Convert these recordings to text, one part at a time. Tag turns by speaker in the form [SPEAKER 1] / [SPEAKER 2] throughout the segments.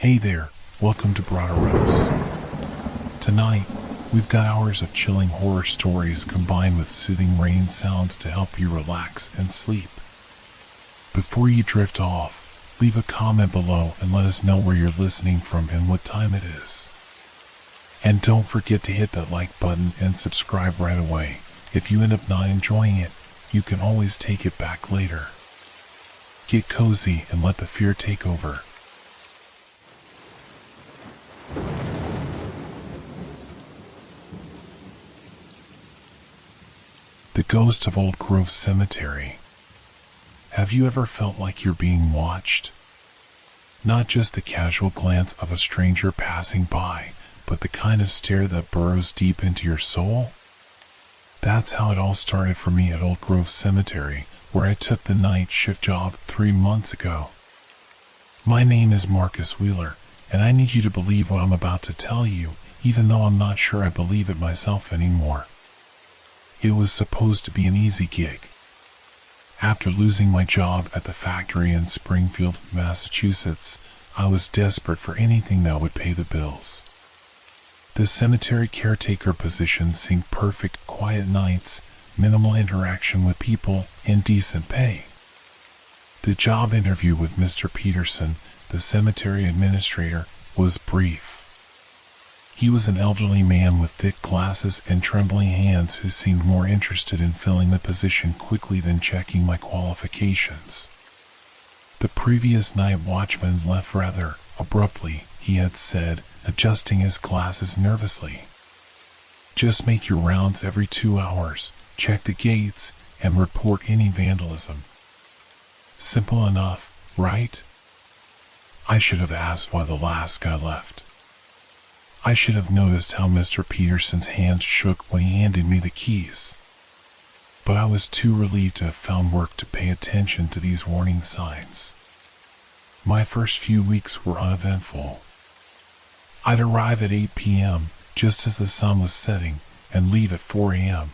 [SPEAKER 1] Hey there, welcome to Broderos. Tonight, we've got hours of chilling horror stories combined with soothing rain sounds to help you relax and sleep. Before you drift off, leave a comment below and let us know where you're listening from and what time it is. And don't forget to hit that like button and subscribe right away. If you end up not enjoying it, you can always take it back later. Get cozy and let the fear take over. The ghost of Old Grove Cemetery. Have you ever felt like you're being watched? Not just the casual glance of a stranger passing by, but the kind of stare that burrows deep into your soul? That's how it all started for me at Old Grove Cemetery, where I took the night shift job 3 months ago. My name is Marcus Wheeler, and I need you to believe what I'm about to tell you, even though I'm not sure I believe it myself anymore. It was supposed to be an easy gig. After losing my job at the factory in Springfield, Massachusetts, I was desperate for anything that would pay the bills. The cemetery caretaker position seemed perfect: quiet nights, minimal interaction with people, and decent pay. The job interview with Mr. Peterson, the cemetery administrator, was brief. He was an elderly man with thick glasses and trembling hands who seemed more interested in filling the position quickly than checking my qualifications. The previous night watchman left rather abruptly, he had said, adjusting his glasses nervously. Just make your rounds every 2 hours, check the gates, and report any vandalism. Simple enough, right? I should have asked why the last guy left. I should have noticed how Mr. Peterson's hand shook when he handed me the keys. But I was too relieved to have found work to pay attention to these warning signs. My first few weeks were uneventful. I'd arrive at 8 p.m., just as the sun was setting, and leave at 4 a.m.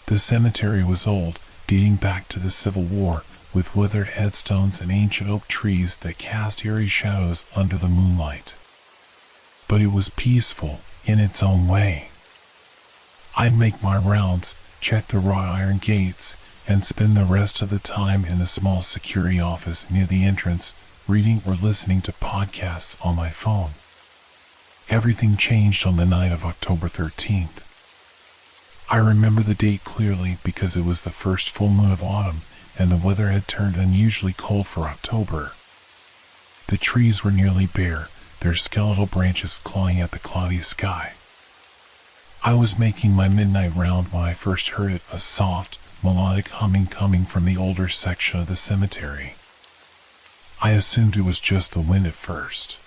[SPEAKER 1] The cemetery was old, dating back to the Civil War, with withered headstones and ancient oak trees that cast eerie shadows under the moonlight. But it was peaceful, in its own way. I'd make my rounds, check the wrought iron gates, and spend the rest of the time in the small security office near the entrance, reading or listening to podcasts on my phone. Everything changed on the night of October 13th. I remember the date clearly because it was the first full moon of autumn, and the weather had turned unusually cold for October. The trees were nearly bare, their skeletal branches clawing at the cloudy sky. I was making my midnight round when I first heard it, a soft, melodic humming coming from the older section of the cemetery. I assumed it was just the wind at first.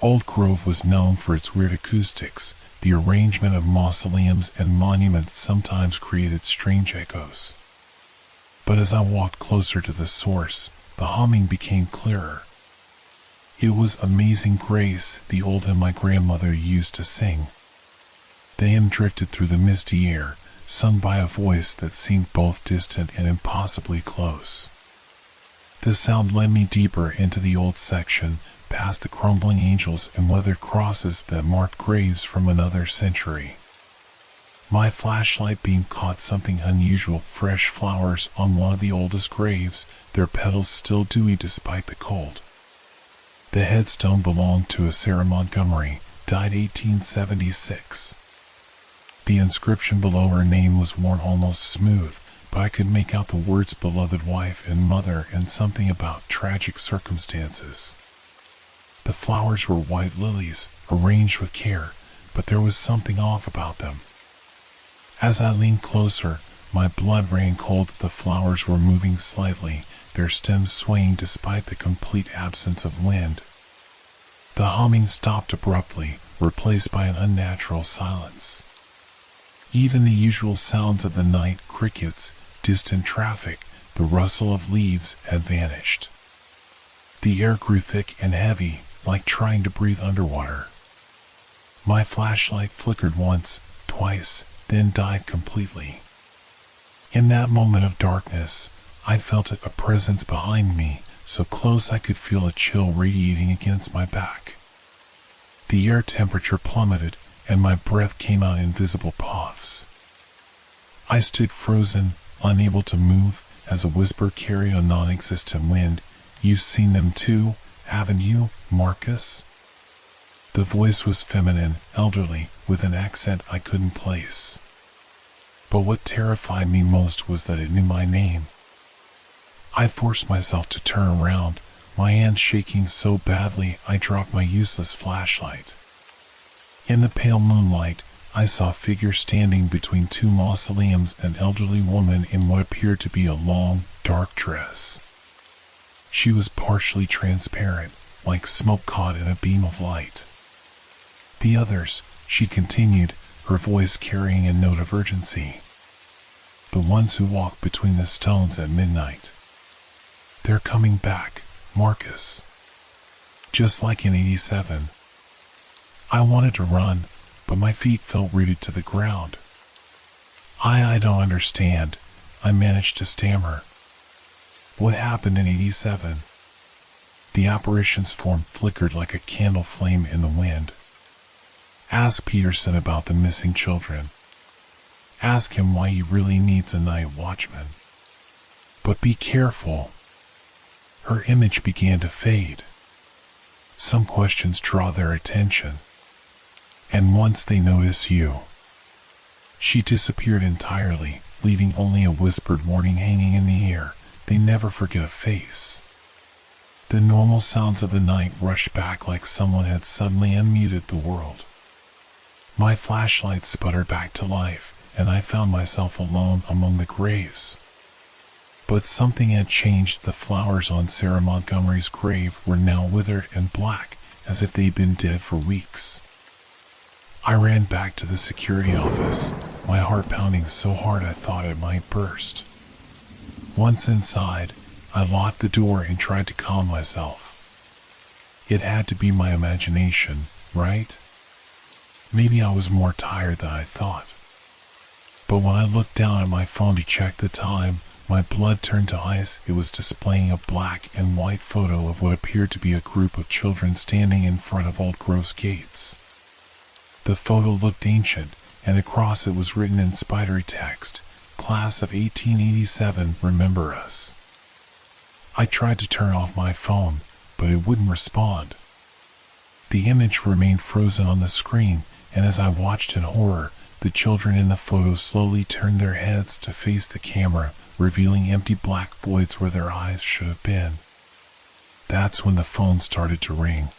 [SPEAKER 1] Old Grove was known for its weird acoustics. The arrangement of mausoleums and monuments sometimes created strange echoes. But as I walked closer to the source, the humming became clearer. It was Amazing Grace, the old hymn my grandmother used to sing. The hymn drifted through the misty air, sung by a voice that seemed both distant and impossibly close. The sound led me deeper into the old section, past the crumbling angels and weathered crosses that marked graves from another century. My flashlight beam caught something unusual: fresh flowers on one of the oldest graves, their petals still dewy despite the cold. The headstone belonged to a Sarah Montgomery, died 1876. The inscription below her name was worn almost smooth, but I could make out the words beloved wife and mother and something about tragic circumstances. The flowers were white lilies, arranged with care, but there was something off about them. As I leaned closer, my blood ran cold. The flowers were moving slightly, their stems swaying despite the complete absence of wind. The humming stopped abruptly, replaced by an unnatural silence. Even the usual sounds of the night, crickets, distant traffic, the rustle of leaves, had vanished. The air grew thick and heavy, like trying to breathe underwater. My flashlight flickered once, twice, then died completely. In that moment of darkness, I felt a presence behind me, so close I could feel a chill radiating against my back. The air temperature plummeted, and my breath came out in invisible puffs. I stood frozen, unable to move, as a whisper carried on non-existent wind. "You've seen them too, haven't you, Marcus?" The voice was feminine, elderly, with an accent I couldn't place. But what terrified me most was that it knew my name. I forced myself to turn around, my hand shaking so badly I dropped my useless flashlight. In the pale moonlight, I saw a figure standing between two mausoleums, an elderly woman in what appeared to be a long, dark dress. She was partially transparent, like smoke caught in a beam of light. "The others," she continued, her voice carrying a note of urgency. "The ones who walk between the stones at midnight. They're coming back, Marcus. Just like in '87. I wanted to run, but my feet felt rooted to the ground. I don't understand," I managed to stammer. "What happened in '87? The apparition's form flickered like a candle flame in the wind. "Ask Peterson about the missing children. Ask him why he really needs a night watchman. But be careful." Her image began to fade. "Some questions draw their attention. And once they notice you..." She disappeared entirely, leaving only a whispered warning hanging in the air. They never forget a face. The normal sounds of the night rushed back like someone had suddenly unmuted the world. My flashlight sputtered back to life, and I found myself alone among the graves. But something had changed. The flowers on Sarah Montgomery's grave were now withered and black, as if they'd been dead for weeks. I ran back to the security office, my heart pounding so hard I thought it might burst. Once inside, I locked the door and tried to calm myself. It had to be my imagination, right? Maybe I was more tired than I thought. But when I looked down at my phone to check the time, my blood turned to ice. It was displaying a black and white photo of what appeared to be a group of children standing in front of Old Grove's gates. The photo looked ancient, and across it was written in spidery text, "Class of 1887, remember us." I tried to turn off my phone, but it wouldn't respond. The image remained frozen on the screen, and as I watched in horror, the children in the photo slowly turned their heads to face the camera, revealing empty black voids where their eyes should have been. That's when the phone started to ring.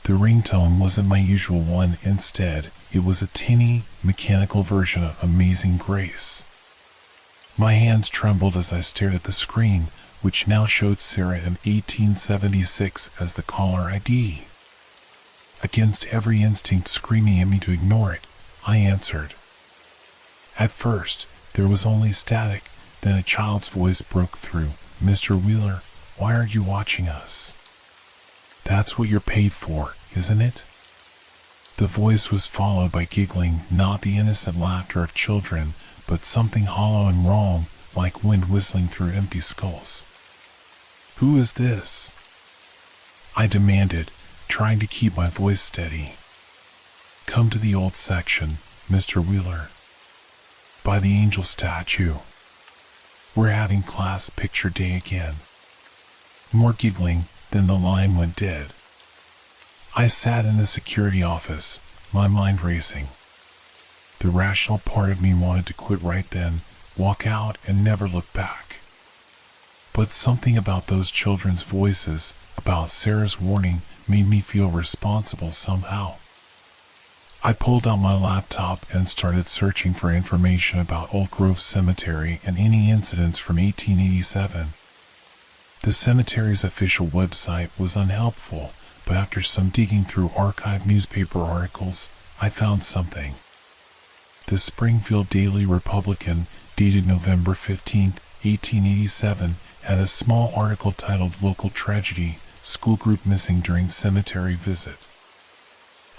[SPEAKER 1] The ringtone wasn't my usual one. Instead, it was a tinny, mechanical version of Amazing Grace. My hands trembled as I stared at the screen, which now showed Sarah in 1876 as the caller ID. Against every instinct screaming at me to ignore it, I answered. At first, there was only static, then a child's voice broke through. "Mr. Wheeler, why are you watching us? That's what you're paid for, isn't it?" The voice was followed by giggling, not the innocent laughter of children, but something hollow and wrong, like wind whistling through empty skulls. "Who is this?" I demanded, trying to keep my voice steady. "Come to the old section, Mr. Wheeler. By the angel statue. We're having class picture day again." More giggling, then the line went dead. I sat in the security office, my mind racing. The rational part of me wanted to quit right then, walk out and never look back. But something about those children's voices, about Sarah's warning, made me feel responsible somehow. I pulled out my laptop and started searching for information about Old Grove Cemetery and any incidents from 1887. The cemetery's official website was unhelpful, but after some digging through archived newspaper articles, I found something. The Springfield Daily Republican, dated November 15, 1887, had a small article titled "Local Tragedy, School Group Missing During Cemetery Visit."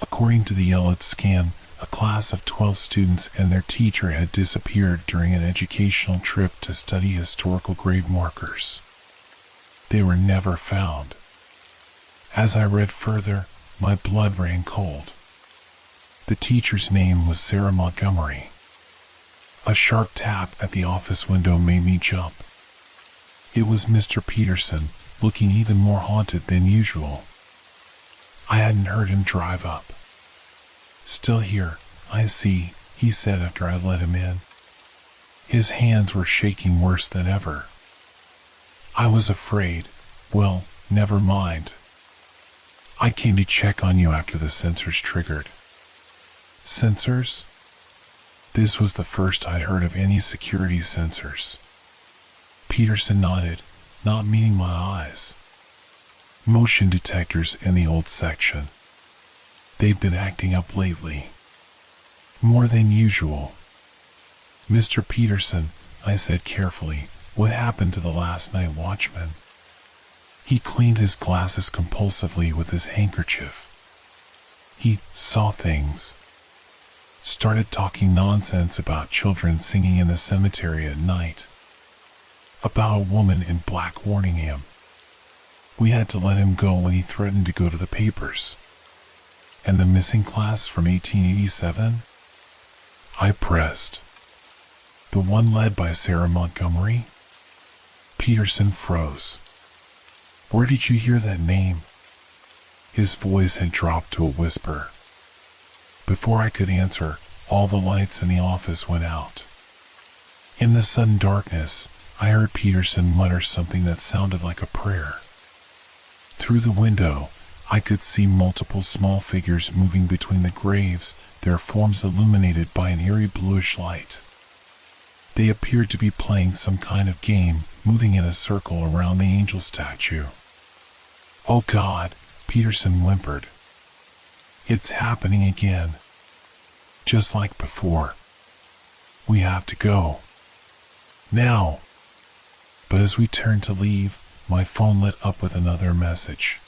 [SPEAKER 1] According to the Yellow Scan, a class of 12 students and their teacher had disappeared during an educational trip to study historical grave markers. They were never found. As I read further, my blood ran cold. The teacher's name was Sarah Montgomery. A sharp tap at the office window made me jump. It was Mr. Peterson, looking even more haunted than usual. I hadn't heard him drive up. "Still here, I see," he said after I let him in. His hands were shaking worse than ever. I was afraid. "Well, never mind. I came to check on you after the sensors triggered." Sensors? This was the first I'd heard of any security sensors. Peterson nodded, not meeting my eyes. "Motion detectors in the old section. They've been acting up lately. More than usual." "Mr. Peterson," I said carefully, "what happened to the last night watchman?" He cleaned his glasses compulsively with his handkerchief. "He saw things. Started talking nonsense about children singing in the cemetery at night. About a woman in black warning him. We had to let him go when he threatened to go to the papers." "And the missing class from 1887? I pressed. "The one led by Sarah Montgomery?" Peterson froze. "Where did you hear that name?" His voice had dropped to a whisper. Before I could answer, all the lights in the office went out. In the sudden darkness, I heard Peterson mutter something that sounded like a prayer. Through the window, I could see multiple small figures moving between the graves, their forms illuminated by an eerie bluish light. They appeared to be playing some kind of game, moving in a circle around the angel statue. "Oh God," Peterson whimpered. "It's happening again. Just like before. We have to go. Now." But as we turned to leave, my phone lit up with another message.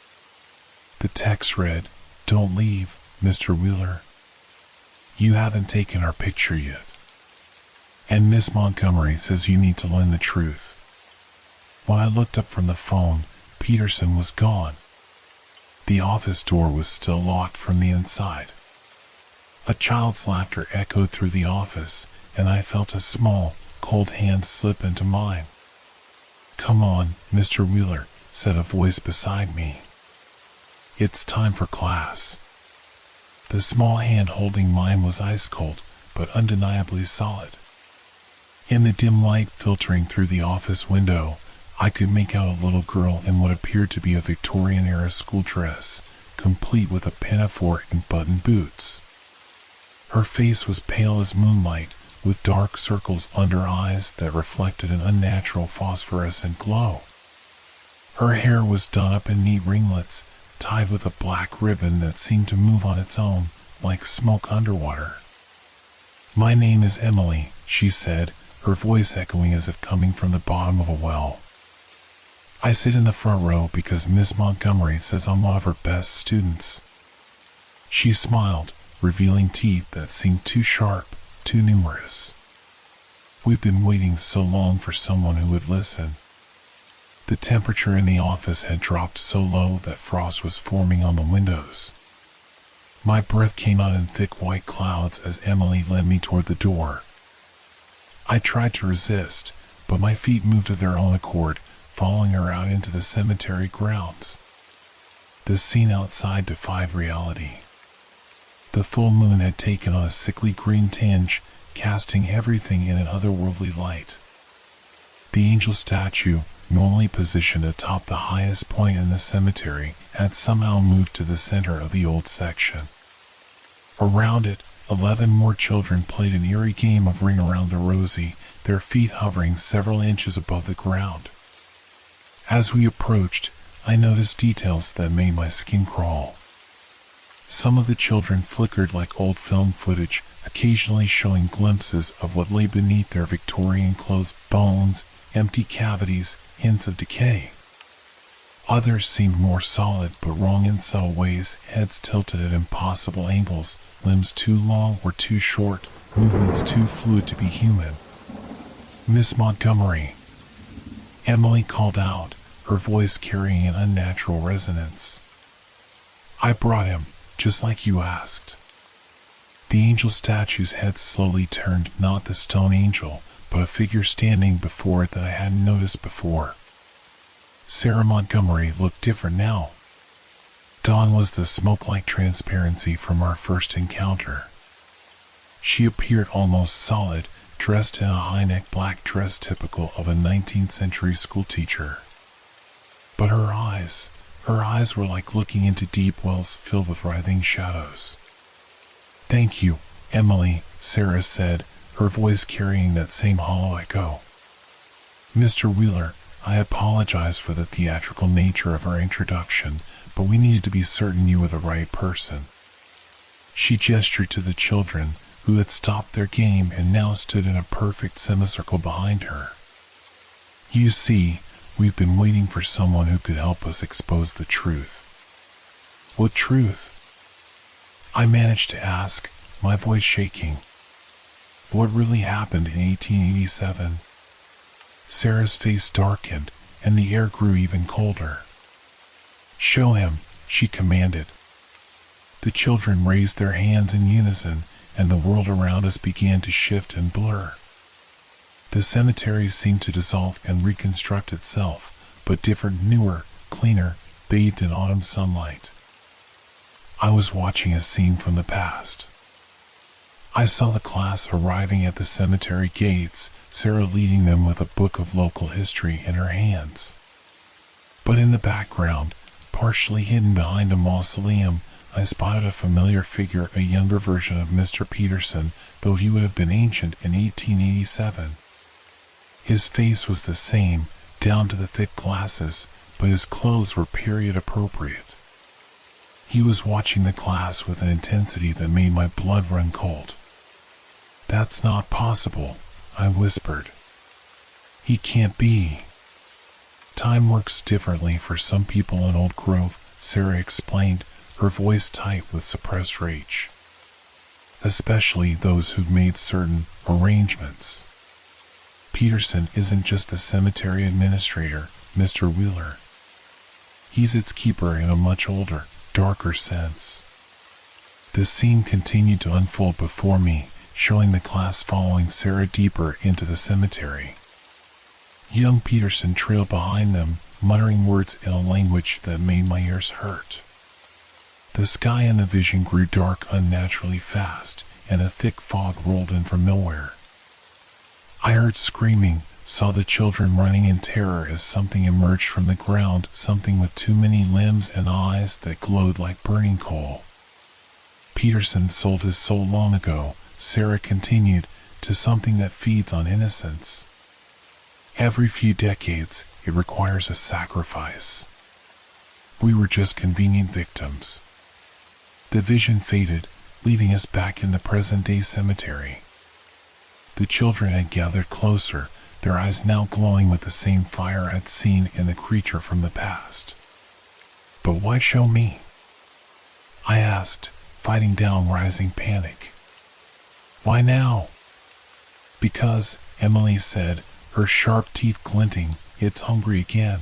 [SPEAKER 1] The text read, "Don't leave, Mr. Wheeler. You haven't taken our picture yet. And Miss Montgomery says you need to learn the truth." When I looked up from the phone, Peterson was gone. The office door was still locked from the inside. A child's laughter echoed through the office, and I felt a small, cold hand slip into mine. "Come on, Mr. Wheeler," said a voice beside me. "It's time for class." The small hand holding mine was ice cold, but undeniably solid. In the dim light filtering through the office window, I could make out a little girl in what appeared to be a Victorian-era school dress, complete with a pinafore and button boots. Her face was pale as moonlight, with dark circles under eyes that reflected an unnatural phosphorescent glow. Her hair was done up in neat ringlets, tied with a black ribbon that seemed to move on its own, like smoke underwater. "My name is Emily," she said, her voice echoing as if coming from the bottom of a well. "I sit in the front row because Miss Montgomery says I'm one of her best students." She smiled, revealing teeth that seemed too sharp, too numerous. We've been waiting so long for someone who would listen. The temperature in the office had dropped so low that frost was forming on the windows. My breath came out in thick white clouds as Emily led me toward the door. I tried to resist, but my feet moved of their own accord, following her out into the cemetery grounds. The scene outside defied reality. The full moon had taken on a sickly green tinge, casting everything in an otherworldly light. The angel statue, normally positioned atop the highest point in the cemetery, had somehow moved to the center of the old section. Around it, 11 more children played an eerie game of Ring Around the Rosie, their feet hovering several inches above the ground. As we approached, I noticed details that made my skin crawl. Some of the children flickered like old film footage, occasionally showing glimpses of what lay beneath their Victorian clothes: bones, empty cavities, hints of decay. Others seemed more solid but wrong in subtle ways, heads tilted at impossible angles, limbs too long or too short, movements too fluid to be human. "Miss Montgomery," Emily called out, her voice carrying an unnatural resonance. "I brought him, just like you asked." The angel statue's head slowly turned, not the stone angel, but a figure standing before it that I hadn't noticed before. Sarah Montgomery looked different now. Gone was the smoke-like transparency from our first encounter. She appeared almost solid, dressed in a high-neck black dress typical of a 19th century schoolteacher. But her eyes were like looking into deep wells filled with writhing shadows. "Thank you, Emily," Sarah said, her voice carrying that same hollow echo. "Mr. Wheeler, I apologize for the theatrical nature of our introduction, but we needed to be certain you were the right person." She gestured to the children, who had stopped their game and now stood in a perfect semicircle behind her. "You see, we've been waiting for someone who could help us expose the truth." "What truth?" I managed to ask, my voice shaking. "What really happened in 1887? Sarah's face darkened, and the air grew even colder. "Show him," she commanded. The children raised their hands in unison, and the world around us began to shift and blur. The cemetery seemed to dissolve and reconstruct itself, but different, newer, cleaner, bathed in autumn sunlight. I was watching a scene from the past. I saw the class arriving at the cemetery gates, Sarah leading them with a book of local history in her hands. But in the background, partially hidden behind a mausoleum, I spotted a familiar figure, a younger version of Mr. Peterson, though he would have been ancient in 1887. His face was the same, down to the thick glasses, but his clothes were period appropriate. He was watching the class with an intensity that made my blood run cold. "That's not possible," I whispered. "He can't be." "Time works differently for some people in Old Grove," Sarah explained, her voice tight with suppressed rage. "Especially those who've made certain arrangements. Peterson isn't just the cemetery administrator, Mr. Wheeler. He's its keeper in a much older, darker sense." The scene continued to unfold before me, showing the class following Sarah deeper into the cemetery. Young Peterson trailed behind them, muttering words in a language that made my ears hurt. The sky in the vision grew dark unnaturally fast, and a thick fog rolled in from nowhere. I heard screaming, saw the children running in terror as something emerged from the ground, something with too many limbs and eyes that glowed like burning coal. "Peterson sold his soul long ago," Sarah continued, "to something that feeds on innocence. Every few decades, it requires a sacrifice. We were just convenient victims." The vision faded, leaving us back in the present-day cemetery. The children had gathered closer, their eyes now glowing with the same fire I'd seen in the creature from the past. "But why show me?" I asked, fighting down rising panic. "Why now?" "Because," Emily said, her sharp teeth glinting, "it's hungry again.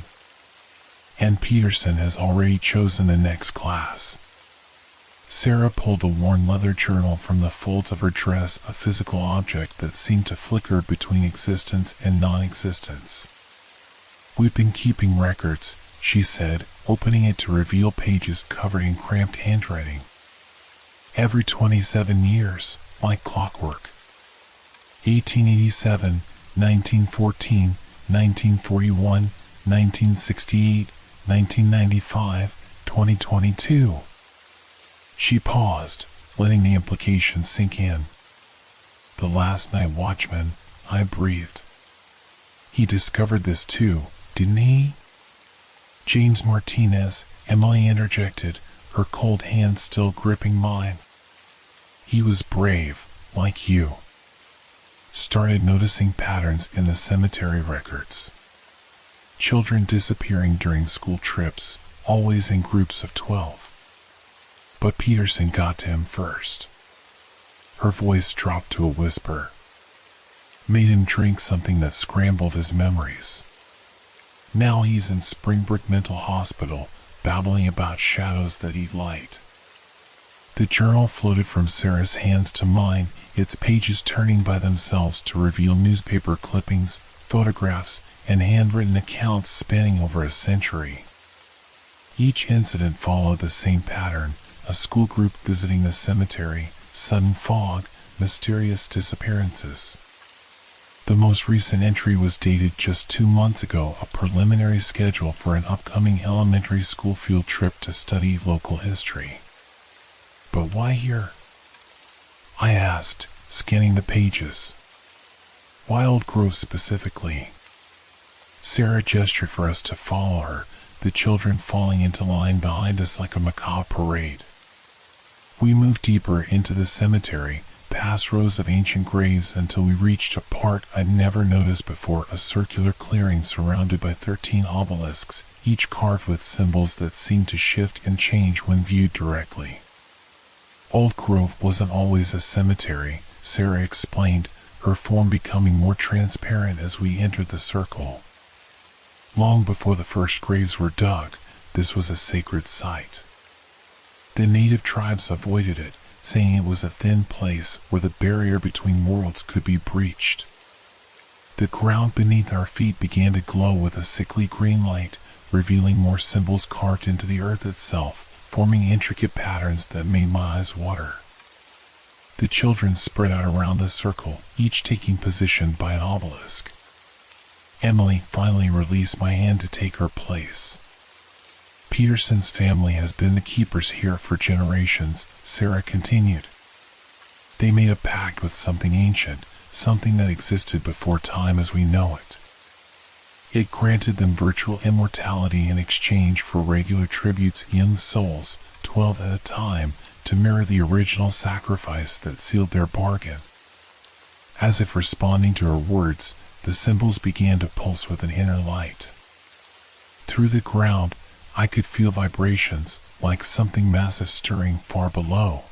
[SPEAKER 1] And Peterson has already chosen the next class." Sarah pulled a worn leather journal from the folds of her dress, a physical object that seemed to flicker between existence and non-existence. "We've been keeping records," she said, opening it to reveal pages covered in cramped handwriting. "Every 27 years, like clockwork. 1887, 1914, 1941, 1968, 1995, 2022. She paused, letting the implication sink in. "The last night watchman," I breathed. "He discovered this too, didn't he?" "James Martinez," Emily interjected, her cold hand still gripping mine. "He was brave, like you. Started noticing patterns in the cemetery records. Children disappearing during school trips, always in groups of 12. But Peterson got to him first." Her voice dropped to a whisper. "Made him drink something that scrambled his memories. Now he's in Springbrook Mental Hospital, babbling about shadows that eat light. The journal floated from Sarah's hands to mine, its pages turning by themselves to reveal newspaper clippings, photographs, and handwritten accounts spanning over a century. Each incident followed the same pattern: a school group visiting the cemetery, sudden fog, mysterious disappearances. The most recent entry was dated just 2 months ago, a preliminary schedule for an upcoming elementary school field trip to study local history. But why here? I asked, scanning the pages. Why Old Grove specifically? Sarah gestured for us to follow her, the children falling into line behind us like a macabre parade. We moved deeper into the cemetery, past rows of ancient graves until we reached a part I'd never noticed before, a circular clearing surrounded by 13 obelisks, each carved with symbols that seemed to shift and change when viewed directly. Old Grove wasn't always a cemetery, Sarah explained, her form becoming more transparent as we entered the circle. Long before the first graves were dug, this was a sacred site. The native tribes avoided it, saying it was a thin place where the barrier between worlds could be breached. The ground beneath our feet began to glow with a sickly green light, revealing more symbols carved into the earth itself, forming intricate patterns that made my eyes water. The children spread out around the circle, each taking position by an obelisk. Emily finally released my hand to take her place. Peterson's family has been the keepers here for generations, Sarah continued. They made a pact with something ancient, something that existed before time as we know it. It granted them virtual immortality in exchange for regular tributes, young souls, 12 at a time, to mirror the original sacrifice that sealed their bargain. As if responding to her words, the symbols began to pulse with an inner light. Through the ground, I could feel vibrations, like something massive stirring far below.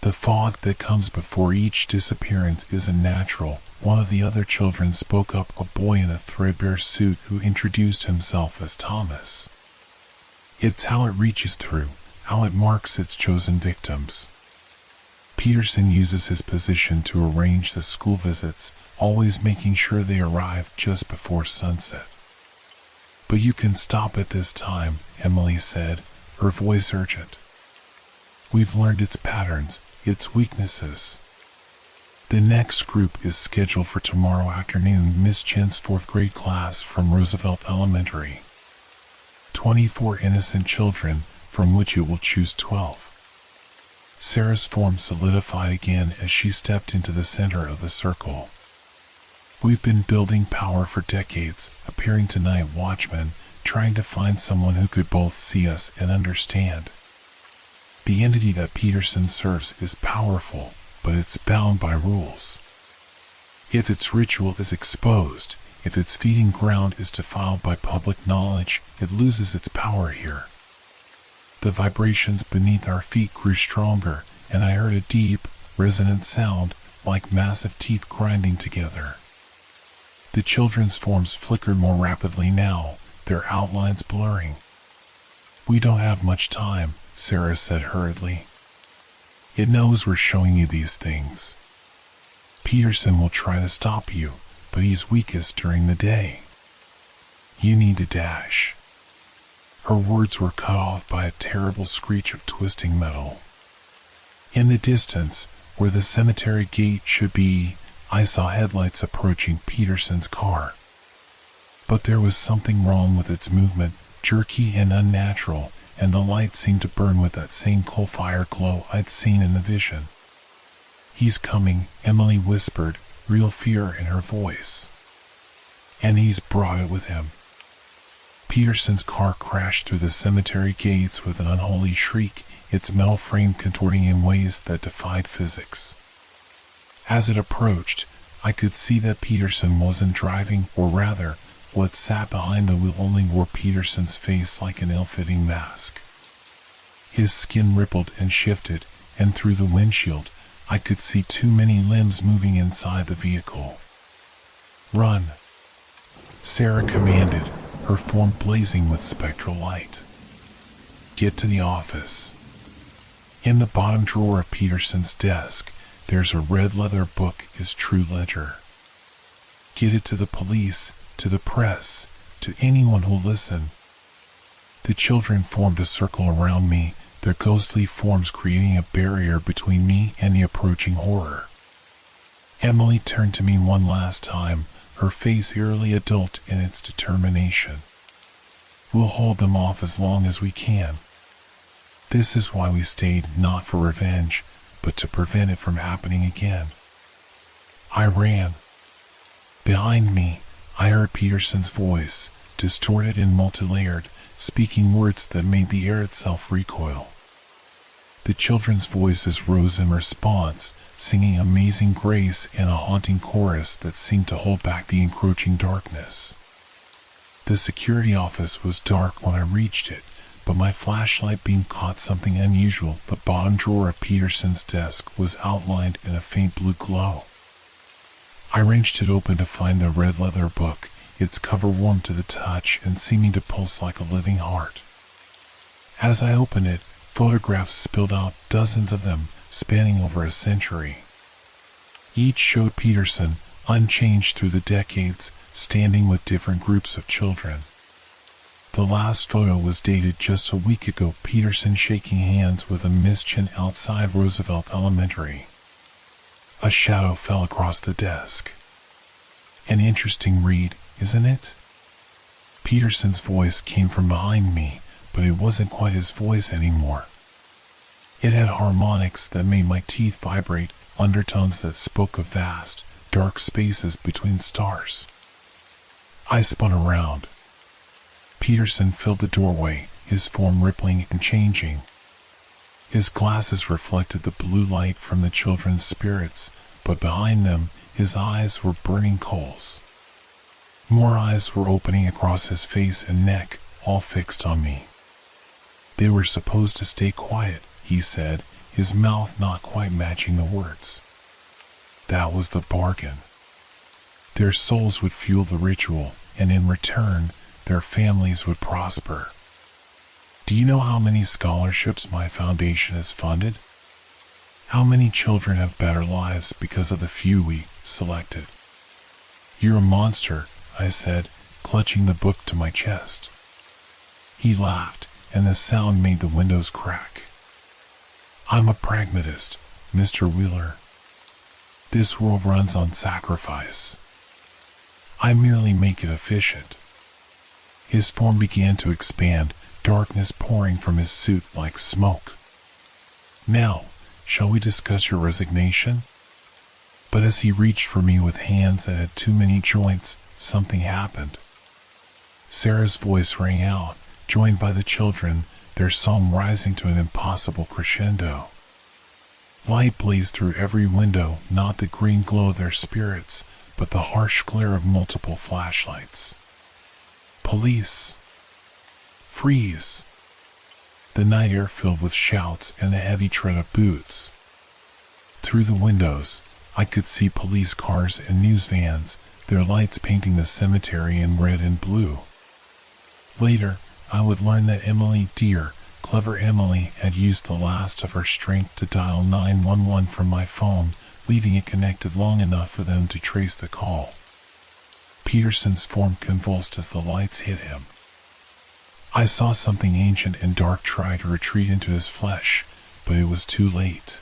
[SPEAKER 1] The fog that comes before each disappearance isn't natural, one of the other children spoke up, a boy in a threadbare suit who introduced himself as Thomas. It's how it reaches through, how it marks its chosen victims. Peterson uses his position to arrange the school visits, always making sure they arrive just before sunset. But you can stop at this time, Emily said, her voice urgent. We've learned its patterns, its weaknesses. The next group is scheduled for tomorrow afternoon, Miss Chen's 4th grade class from Roosevelt Elementary. 24 innocent children, from which it will choose 12. Sarah's form solidified again as she stepped into the center of the circle. We've been building power for decades, appearing to night watchmen, trying to find someone who could both see us and understand. The entity that Peterson serves is powerful, but it's bound by rules. If its ritual is exposed, if its feeding ground is defiled by public knowledge, it loses its power here. The vibrations beneath our feet grew stronger, and I heard a deep, resonant sound, like massive teeth grinding together. The children's forms flickered more rapidly now, their outlines blurring. We don't have much time, Sarah said hurriedly. It knows we're showing you these things. Peterson will try to stop you, but he's weakest during the day. You need to dash. Her words were cut off by a terrible screech of twisting metal. In the distance, where the cemetery gate should be, I saw headlights approaching Peterson's car. But there was something wrong with its movement, jerky and unnatural, and the light seemed to burn with that same coal-fire glow I'd seen in the vision. He's coming, Emily whispered, real fear in her voice. And he's brought it with him. Peterson's car crashed through the cemetery gates with an unholy shriek, its metal frame contorting in ways that defied physics. As it approached, I could see that Peterson wasn't driving, or rather, what sat behind the wheel only wore Peterson's face like an ill-fitting mask. His skin rippled and shifted, and through the windshield, I could see too many limbs moving inside the vehicle. Run! Sarah commanded, her form blazing with spectral light. Get to the office. In the bottom drawer of Peterson's desk, there's a red leather book, his true ledger. Get it to the police, to the press, to anyone who'll listen. The children formed a circle around me, their ghostly forms creating a barrier between me and the approaching horror. Emily turned to me one last time, her face eerily adult in its determination. We'll hold them off as long as we can. This is why we stayed, not for revenge, but to prevent it from happening again. I ran. Behind me, I heard Peterson's voice, distorted and multi-layered, speaking words that made the air itself recoil. The children's voices rose in response, singing Amazing Grace in a haunting chorus that seemed to hold back the encroaching darkness. The security office was dark when I reached it, but my flashlight beam caught something unusual. The bottom drawer of Peterson's desk was outlined in a faint blue glow. I wrenched it open to find the red leather book, its cover warm to the touch and seeming to pulse like a living heart. As I opened it, photographs spilled out, dozens of them, spanning over a century. Each showed Peterson, unchanged through the decades, standing with different groups of children. The last photo was dated just a week ago, Peterson shaking hands with a Miss Chen outside Roosevelt Elementary. A shadow fell across the desk. An interesting read, isn't it? Peterson's voice came from behind me, but it wasn't quite his voice anymore. It had harmonics that made my teeth vibrate, undertones that spoke of vast, dark spaces between stars. I spun around. Peterson filled the doorway, his form rippling and changing. His glasses reflected the blue light from the children's spirits, but behind them, his eyes were burning coals. More eyes were opening across his face and neck, all fixed on me. They were supposed to stay quiet, he said, his mouth not quite matching the words. That was the bargain. Their souls would fuel the ritual, and in return, their families would prosper. Do you know how many scholarships my foundation has funded? How many children have better lives because of the few we selected? You're a monster, I said, clutching the book to my chest. He laughed, and the sound made the windows crack. I'm a pragmatist, Mr. Wheeler. This world runs on sacrifice. I merely make it efficient. His form began to expand, darkness pouring from his suit like smoke. Now, shall we discuss your resignation? But as he reached for me with hands that had too many joints, something happened. Sarah's voice rang out, joined by the children, their song rising to an impossible crescendo. Light blazed through every window, not the green glow of their spirits, but the harsh glare of multiple flashlights. Police! Freeze! The night air filled with shouts and the heavy tread of boots. Through the windows, I could see police cars and news vans, their lights painting the cemetery in red and blue. Later, I would learn that Emily, dear, clever Emily, had used the last of her strength to dial 911 from my phone, leaving it connected long enough for them to trace the call. Peterson's form convulsed as the lights hit him. I saw something ancient and dark try to retreat into his flesh, but it was too late.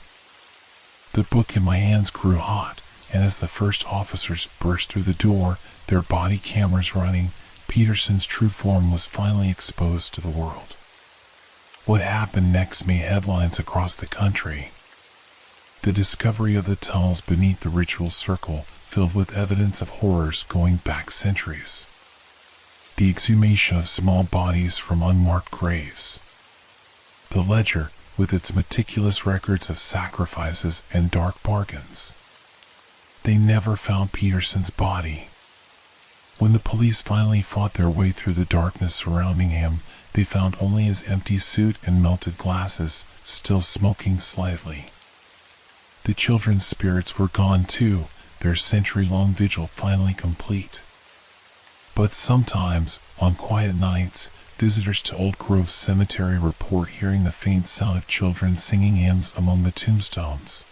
[SPEAKER 1] The book in my hands grew hot, and as the first officers burst through the door, their body cameras running, Peterson's true form was finally exposed to the world. What happened next made headlines across the country. The discovery of the tunnels beneath the ritual circle, filled with evidence of horrors going back centuries. The exhumation of small bodies from unmarked graves. The ledger, with its meticulous records of sacrifices and dark bargains. They never found Peterson's body. When the police finally fought their way through the darkness surrounding him, they found only his empty suit and melted glasses, still smoking slightly. The children's spirits were gone too, their century-long vigil finally complete. But sometimes, on quiet nights, visitors to Old Grove Cemetery report hearing the faint sound of children singing hymns among the tombstones.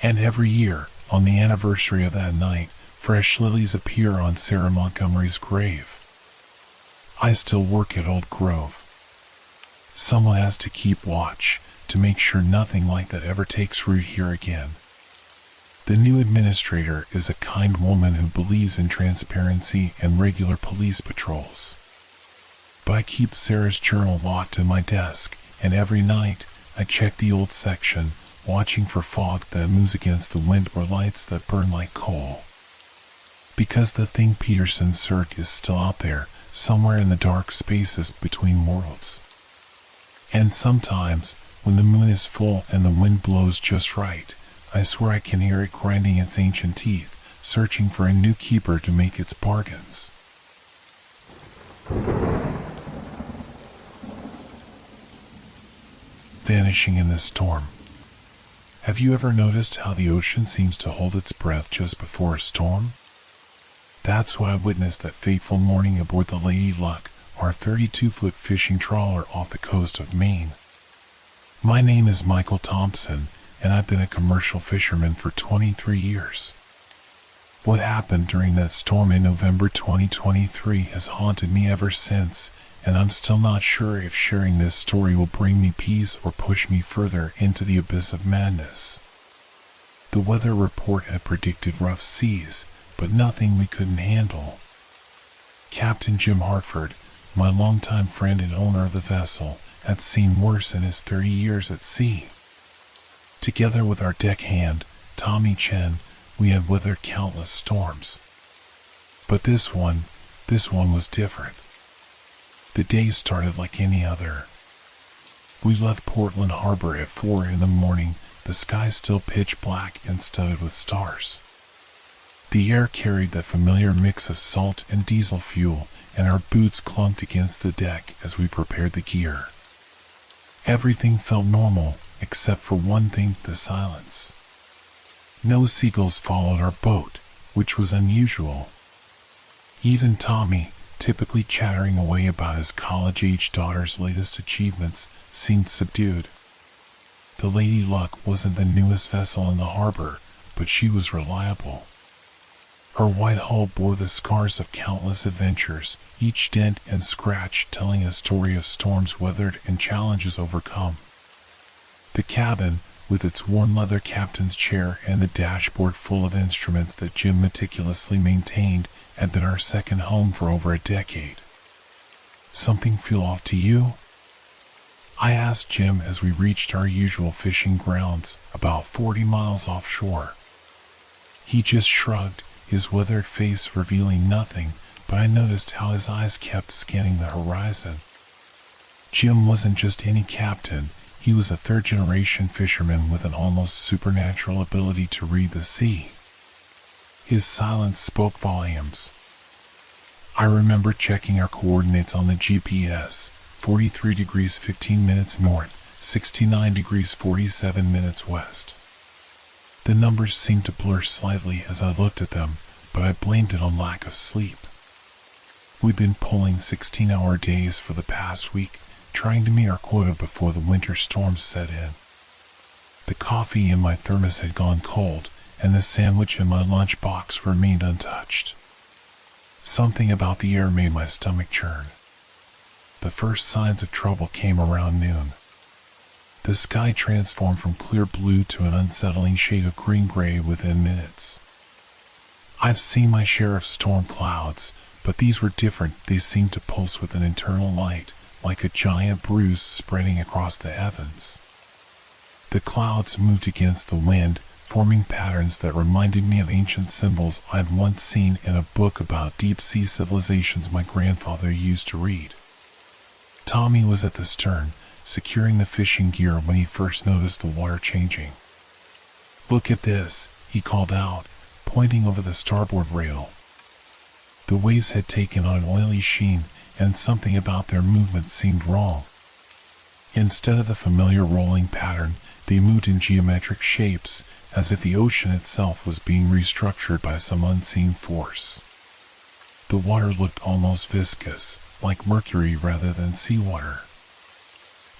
[SPEAKER 1] And every year, on the anniversary of that night, fresh lilies appear on Sarah Montgomery's grave. I still work at Old Grove. Someone has to keep watch to make sure nothing like that ever takes root here again. The new administrator is a kind woman who believes in transparency and regular police patrols. But I keep Sarah's journal locked in my desk, and every night I check the old section, watching for fog that moves against the wind or lights that burn like coal. Because the thing Peterson Cirque is still out there, somewhere in the dark spaces between worlds. And sometimes, when the moon is full and the wind blows just right, I swear I can hear it grinding its ancient teeth, searching for a new keeper to make its bargains. Vanishing in the storm. Have you ever noticed how the ocean seems to hold its breath just before a storm? That's what I witnessed that fateful morning aboard the Lady Luck, our 32-foot fishing trawler off the coast of Maine. My name is Michael Thompson, and I've been a commercial fisherman for 23 years. What happened during that storm in November 2023 has haunted me ever since, and I'm still not sure if sharing this story will bring me peace or push me further into the abyss of madness. The weather report had predicted rough seas, but nothing we couldn't handle. Captain Jim Hartford, my longtime friend and owner of the vessel, had seen worse in his 30 years at sea. Together with our deckhand, Tommy Chen, we had weathered countless storms. But this one was different. The day started like any other. We left Portland Harbor at 4 in the morning, the sky still pitch black and studded with stars. The air carried that familiar mix of salt and diesel fuel, and our boots clunked against the deck as we prepared the gear. Everything felt normal, except for one thing, the silence. No seagulls followed our boat, which was unusual. Even Tommy, typically chattering away about his college-age daughter's latest achievements, seemed subdued. The Lady Luck wasn't the newest vessel in the harbor, but she was reliable. Her white hull bore the scars of countless adventures, each dent and scratch telling a story of storms weathered and challenges overcome. The cabin, with its worn leather captain's chair and the dashboard full of instruments that Jim meticulously maintained, had been our second home for over a decade. Something feel off to you? I asked Jim as we reached our usual fishing grounds, about 40 miles offshore. He just shrugged, his weathered face revealing nothing, but I noticed how his eyes kept scanning the horizon. Jim wasn't just any captain, he was a third-generation fisherman with an almost supernatural ability to read the sea. His silence spoke volumes. I remember checking our coordinates on the GPS, 43 degrees 15 minutes north, 69 degrees 47 minutes west. The numbers seemed to blur slightly as I looked at them, but I blamed it on lack of sleep. We'd been pulling 16-hour days for the past week, trying to meet our quota before the winter storms set in. The coffee in my thermos had gone cold, and the sandwich in my lunchbox remained untouched. Something about the air made my stomach churn. The first signs of trouble came around noon. The sky transformed from clear blue to an unsettling shade of green-gray within minutes. I've seen my share of storm clouds, but these were different. They seemed to pulse with an internal light, like a giant bruise spreading across the heavens. The clouds moved against the wind, forming patterns that reminded me of ancient symbols I'd once seen in a book about deep-sea civilizations my grandfather used to read. Tommy was at the stern, securing the fishing gear when he first noticed the water changing. "Look at this," he called out, pointing over the starboard rail. The waves had taken on an oily sheen, and something about their movement seemed wrong. Instead of the familiar rolling pattern, they moved in geometric shapes, as if the ocean itself was being restructured by some unseen force. The water looked almost viscous, like mercury rather than seawater.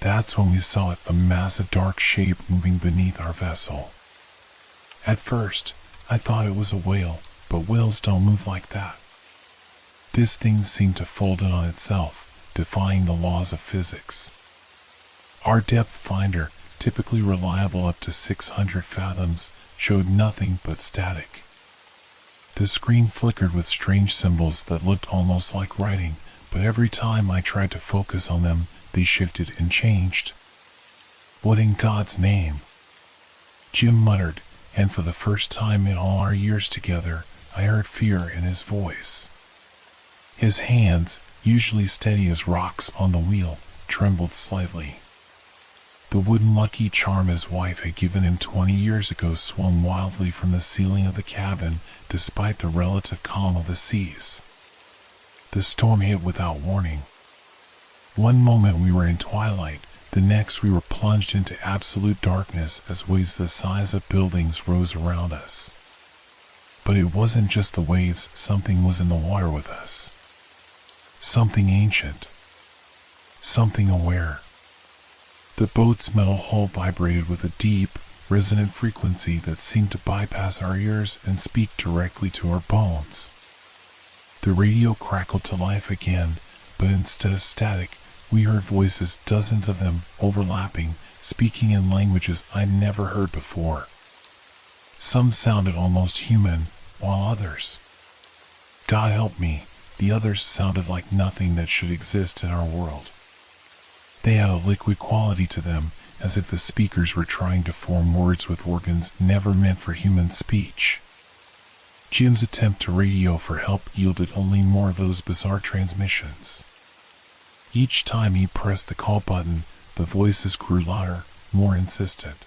[SPEAKER 1] That's when we saw it, a massive dark shape moving beneath our vessel. At first, I thought it was a whale, but whales don't move like that. This thing seemed to fold in on itself, defying the laws of physics. Our depth finder, typically reliable up to 600 fathoms, showed nothing but static. The screen flickered with strange symbols that looked almost like writing, but every time I tried to focus on them, they shifted and changed. What in God's name? Jim muttered, and for the first time in all our years together, I heard fear in his voice. His hands, usually steady as rocks on the wheel, trembled slightly. The wooden lucky charm his wife had given him 20 years ago swung wildly from the ceiling of the cabin, despite the relative calm of the seas. The storm hit without warning. One moment we were in twilight, the next we were plunged into absolute darkness as waves the size of buildings rose around us. But it wasn't just the waves, something was in the water with us. Something ancient. Something aware. The boat's metal hull vibrated with a deep, resonant frequency that seemed to bypass our ears and speak directly to our bones. The radio crackled to life again, but instead of static, we heard voices, dozens of them, overlapping, speaking in languages I'd never heard before. Some sounded almost human, while others, God help me, the others sounded like nothing that should exist in our world. They had a liquid quality to them, as if the speakers were trying to form words with organs never meant for human speech. Jim's attempt to radio for help yielded only more of those bizarre transmissions. Each time he pressed the call button, the voices grew louder, more insistent.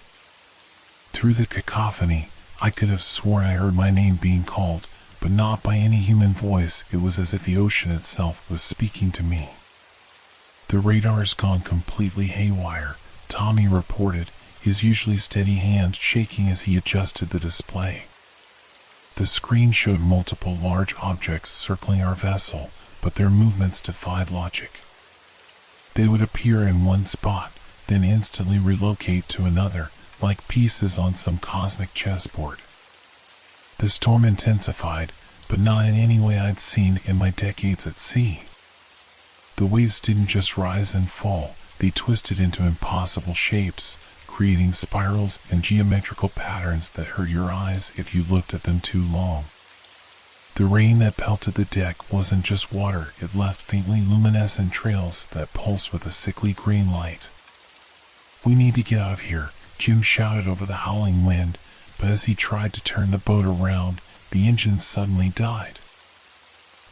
[SPEAKER 1] Through the cacophony, I could have sworn I heard my name being called, but not by any human voice. It was as if the ocean itself was speaking to me. The radar's gone completely haywire, Tommy reported, his usually steady hand shaking as he adjusted the display. The screen showed multiple large objects circling our vessel, but their movements defied logic. They would appear in one spot, then instantly relocate to another, like pieces on some cosmic chessboard. The storm intensified, but not in any way I'd seen in my decades at sea. The waves didn't just rise and fall, they twisted into impossible shapes, creating spirals and geometrical patterns that hurt your eyes if you looked at them too long. The rain that pelted the deck wasn't just water, it left faintly luminescent trails that pulsed with a sickly green light. "We need to get out of here," Jim shouted over the howling wind, but as he tried to turn the boat around, the engine suddenly died.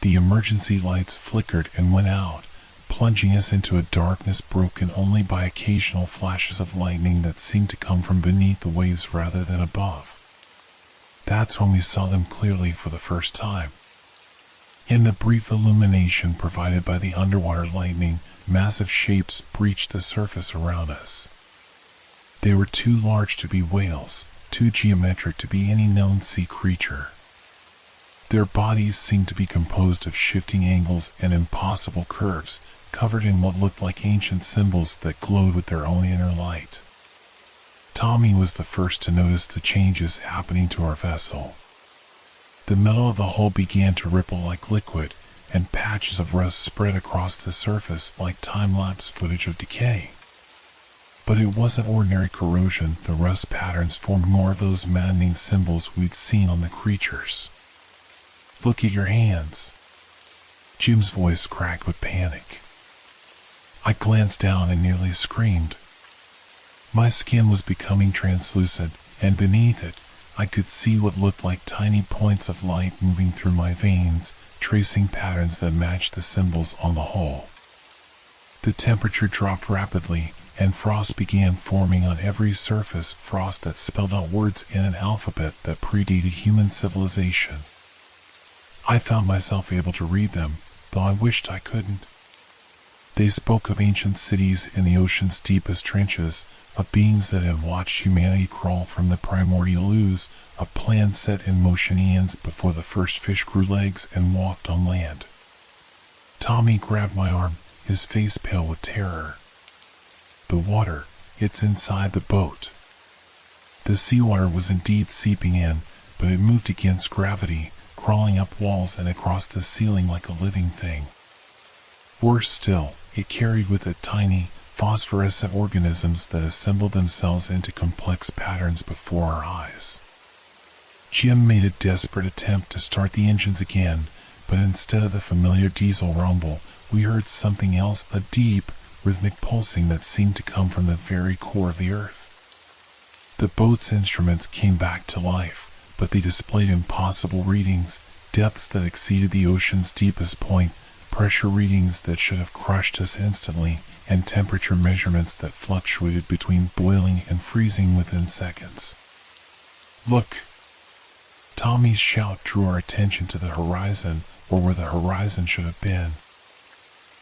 [SPEAKER 1] The emergency lights flickered and went out, plunging us into a darkness broken only by occasional flashes of lightning that seemed to come from beneath the waves rather than above. That's when we saw them clearly for the first time. In the brief illumination provided by the underwater lightning, massive shapes breached the surface around us. They were too large to be whales, too geometric to be any known sea creature. Their bodies seemed to be composed of shifting angles and impossible curves, covered in what looked like ancient symbols that glowed with their own inner light. Tommy was the first to notice the changes happening to our vessel. The metal of the hull began to ripple like liquid, and patches of rust spread across the surface like time-lapse footage of decay. But it wasn't ordinary corrosion, the rust patterns formed more of those maddening symbols we'd seen on the creatures. "Look at your hands." Jim's voice cracked with panic. I glanced down and nearly screamed. My skin was becoming translucent, and beneath it, I could see what looked like tiny points of light moving through my veins, tracing patterns that matched the symbols on the hull. The temperature dropped rapidly, and frost began forming on every surface, frost that spelled out words in an alphabet that predated human civilization. I found myself able to read them, though I wished I couldn't. They spoke of ancient cities in the ocean's deepest trenches, of beings that had watched humanity crawl from the primordial ooze, of plans set in motion eons before the first fish grew legs and walked on land. Tommy grabbed my arm, his face pale with terror. The water, it's inside the boat. The seawater was indeed seeping in, but it moved against gravity, crawling up walls and across the ceiling like a living thing. Worse still, it carried with it tiny, phosphorescent organisms that assembled themselves into complex patterns before our eyes. Jim made a desperate attempt to start the engines again, but instead of the familiar diesel rumble, we heard something else, a deep, rhythmic pulsing that seemed to come from the very core of the earth. The boat's instruments came back to life, but they displayed impossible readings, depths that exceeded the ocean's deepest point, pressure readings that should have crushed us instantly, and temperature measurements that fluctuated between boiling and freezing within seconds. "Look!" Tommy's shout drew our attention to the horizon, or where the horizon should have been.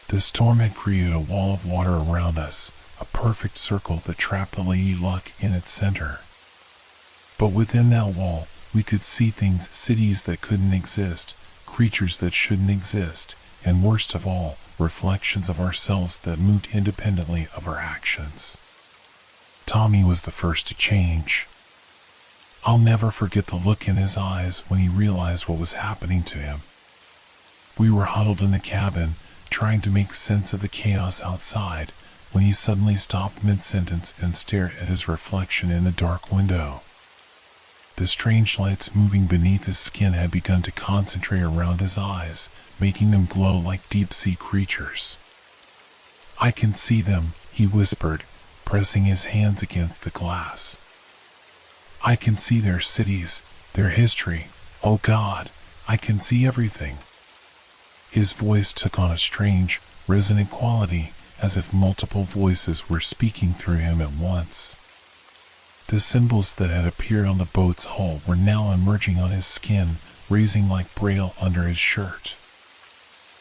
[SPEAKER 1] The storm had created a wall of water around us, a perfect circle that trapped the Lady Luck in its center. But within that wall, we could see things, cities that couldn't exist, creatures that shouldn't exist, and worst of all, reflections of ourselves that moved independently of our actions. Tommy was the first to change. I'll never forget the look in his eyes when he realized what was happening to him. We were huddled in the cabin, trying to make sense of the chaos outside, when he suddenly stopped mid-sentence and stared at his reflection in the dark window. The strange lights moving beneath his skin had begun to concentrate around his eyes, making them glow like deep-sea creatures. "I can see them," he whispered, pressing his hands against the glass. "I can see their cities, their history. Oh God, I can see everything." His voice took on a strange, resonant quality, as if multiple voices were speaking through him at once. The symbols that had appeared on the boat's hull were now emerging on his skin, raising like braille under his shirt.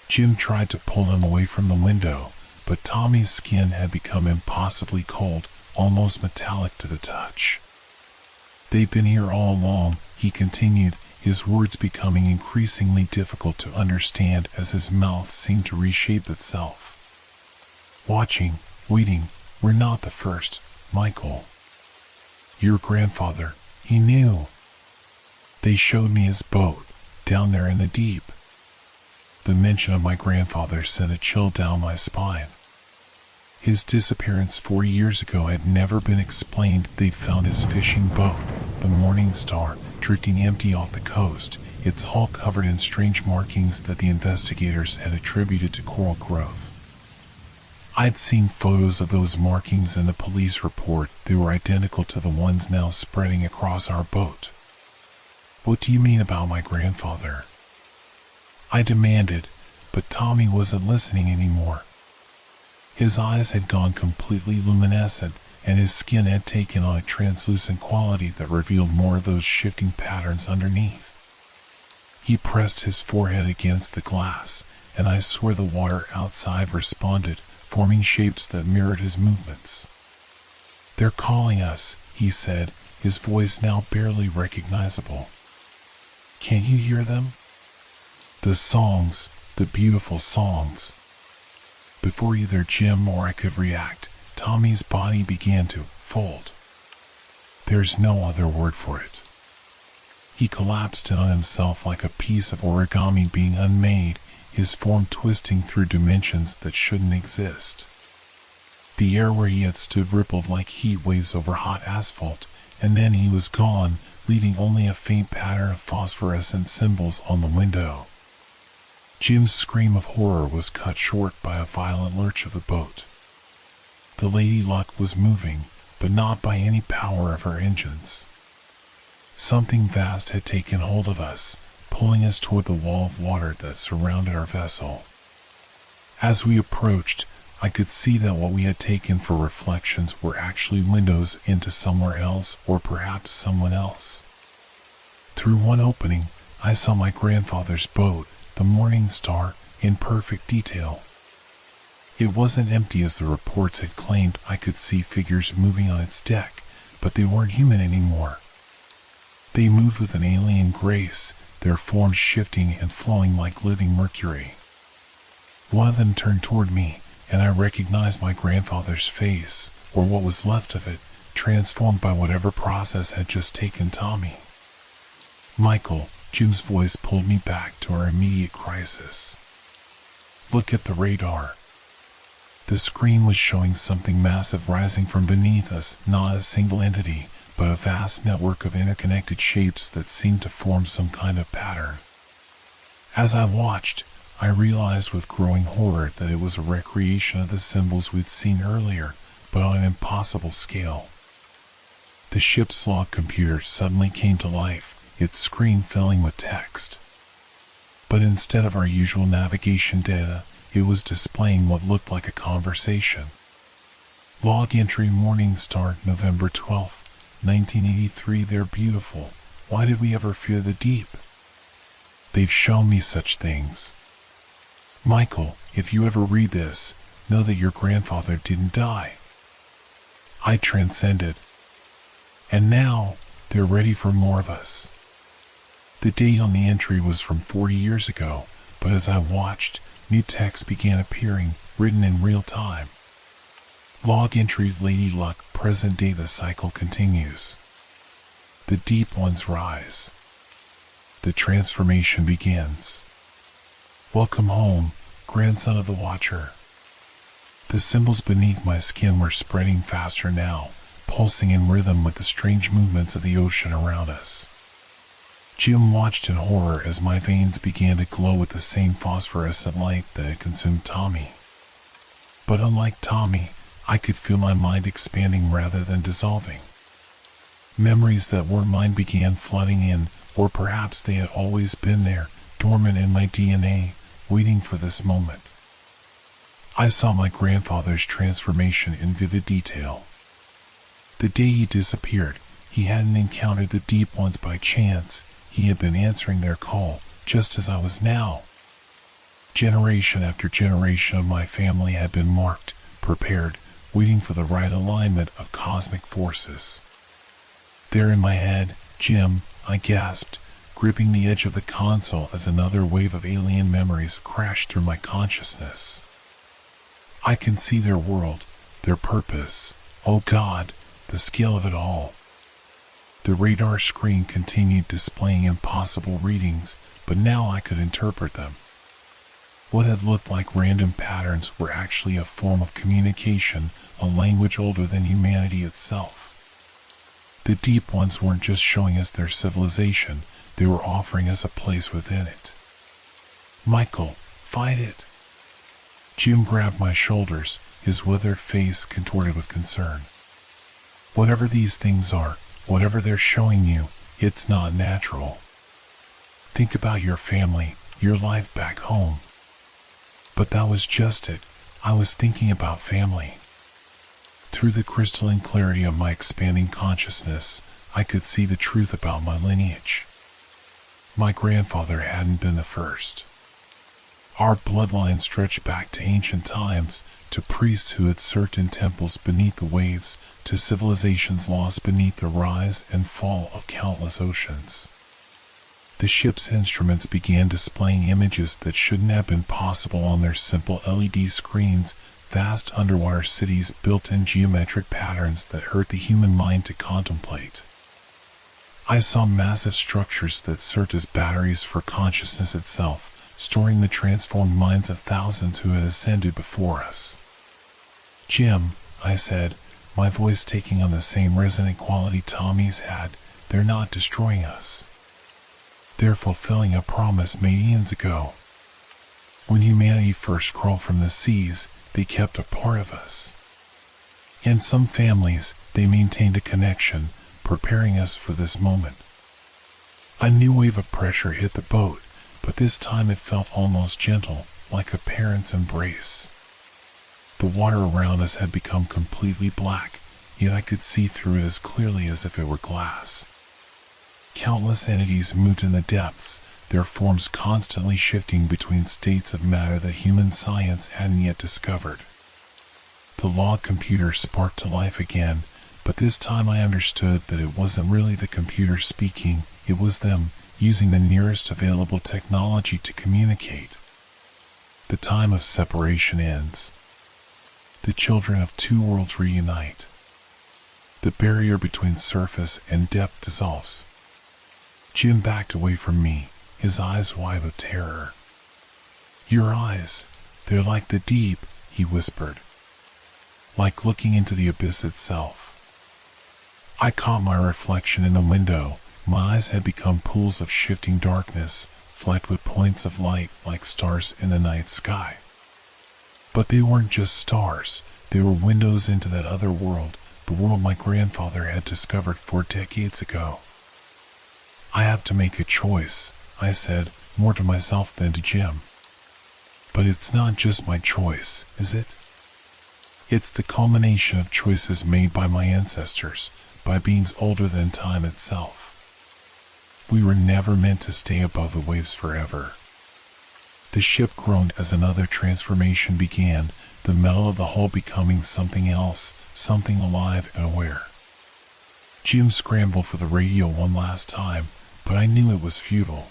[SPEAKER 1] Jim tried to pull him away from the window, but Tommy's skin had become impossibly cold, almost metallic to the touch. "They've been here all along," he continued, his words becoming increasingly difficult to understand as his mouth seemed to reshape itself. "Watching, waiting, we're not the first, Michael. Your grandfather, he knew. They showed me his boat, down there in the deep." The mention of my grandfather sent a chill down my spine. His disappearance 40 years ago had never been explained. They'd found his fishing boat, the Morning Star, drifting empty off the coast, its hull covered in strange markings that the investigators had attributed to coral growth. I'd seen photos of those markings in the police report. They were identical to the ones now spreading across our boat. "What do you mean about my grandfather?" I demanded, but Tommy wasn't listening anymore. His eyes had gone completely luminescent, and his skin had taken on a translucent quality that revealed more of those shifting patterns underneath. He pressed his forehead against the glass, and I swear the water outside responded, forming shapes that mirrored his movements. "They're calling us," he said, his voice now barely recognizable. "Can't you hear them? The songs, the beautiful songs." Before either Jim or I could react, Tommy's body began to fold. There's no other word for it. He collapsed in on himself like a piece of origami being unmade, his form twisting through dimensions that shouldn't exist. The air where he had stood rippled like heat waves over hot asphalt, and then he was gone, leaving only a faint pattern of phosphorescent symbols on the window. Jim's scream of horror was cut short by a violent lurch of the boat. The Lady Luck was moving, but not by any power of her engines. Something vast had taken hold of us, pulling us toward the wall of water that surrounded our vessel. As we approached, I could see that what we had taken for reflections were actually windows into somewhere else, or perhaps someone else. Through one opening, I saw my grandfather's boat, the Morning Star, in perfect detail. It wasn't empty as the reports had claimed. I could see figures moving on its deck, but they weren't human anymore. They moved with an alien grace, their forms shifting and flowing like living mercury. One of them turned toward me, and I recognized my grandfather's face, or what was left of it, transformed by whatever process had just taken Tommy. "Michael," Jim's voice pulled me back to our immediate crisis. "Look at the radar." The screen was showing something massive rising from beneath us, not a single entity, but a vast network of interconnected shapes that seemed to form some kind of pattern. As I watched, I realized with growing horror that it was a recreation of the symbols we'd seen earlier, but on an impossible scale. The ship's log computer suddenly came to life, its screen filling with text. But instead of our usual navigation data, it was displaying what looked like a conversation. Log entry: Morning Star, November 12th, 1983. "They're beautiful. Why did we ever fear the deep? They've shown me such things. Michael, if you ever read this, know that your grandfather didn't die. I transcended. And now, they're ready for more of us." The date on the entry was from 40 years ago, but as I watched, new text began appearing, written in real time. Log entry: Lady Luck, present day. The cycle continues. The deep ones rise. The transformation begins. "Welcome home, grandson of the Watcher." The symbols beneath my skin were spreading faster now, pulsing in rhythm with the strange movements of the ocean around us. Jim watched in horror as my veins began to glow with the same phosphorescent light that had consumed Tommy. But unlike Tommy, I could feel my mind expanding rather than dissolving. Memories that weren't mine began flooding in, or perhaps they had always been there, dormant in my DNA, waiting for this moment. I saw my grandfather's transformation in vivid detail. The day he disappeared, he hadn't encountered the deep ones by chance. He had been answering their call, just as I was now. Generation after generation of my family had been marked, prepared, waiting for the right alignment of cosmic forces. There in my head, "Jim," I gasped, gripping the edge of the console as another wave of alien memories crashed through my consciousness. I can see their world, their purpose. Oh God, the scale of it all. The radar screen continued displaying impossible readings, but now I could interpret them. What had looked like random patterns were actually a form of communication, a language older than humanity itself. The deep ones weren't just showing us their civilization, they were offering us a place within it. "Michael, fight it." Jim grabbed my shoulders, his withered face contorted with concern. "Whatever these things are, whatever they're showing you, it's not natural. Think about your family, your life back home." But that was just it. I was thinking about family. Through the crystalline clarity of my expanding consciousness, I could see the truth about my lineage. My grandfather hadn't been the first. Our bloodline stretched back to ancient times, to priests who had served in temples beneath the waves, to civilizations lost beneath the rise and fall of countless oceans. The ship's instruments began displaying images that shouldn't have been possible on their simple LED screens, vast underwater cities built in geometric patterns that hurt the human mind to contemplate. I saw massive structures that served as batteries for consciousness itself, storing the transformed minds of thousands who had ascended before us. "Jim," I said, my voice taking on the same resonant quality Tommy's had, "they're not destroying us. They're fulfilling a promise made eons ago. When humanity first crawled from the seas, they kept a part of us. In some families, they maintained a connection, preparing us for this moment." A new wave of pressure hit the boat, but this time it felt almost gentle, like a parent's embrace. The water around us had become completely black, yet I could see through it as clearly as if it were glass. Countless entities moved in the depths, their forms constantly shifting between states of matter that human science hadn't yet discovered. The log computer sparked to life again, but this time I understood that it wasn't really the computer speaking, it was them, using the nearest available technology to communicate. The time of separation ends. The children of two worlds reunite. The barrier between surface and depth dissolves. Jim backed away from me, his eyes wide with terror. "Your eyes, they're like the deep," he whispered. "Like looking into the abyss itself." I caught my reflection in the window. My eyes had become pools of shifting darkness, flecked with points of light like stars in the night sky. But they weren't just stars, they were windows into that other world, the world my grandfather had discovered 4 decades ago. "I have to make a choice," I said, more to myself than to Jim. "But it's not just my choice, is it? It's the culmination of choices made by my ancestors, by beings older than time itself. We were never meant to stay above the waves forever." The ship groaned as another transformation began, the metal of the hull becoming something else, something alive and aware. Jim scrambled for the radio one last time, but I knew it was futile.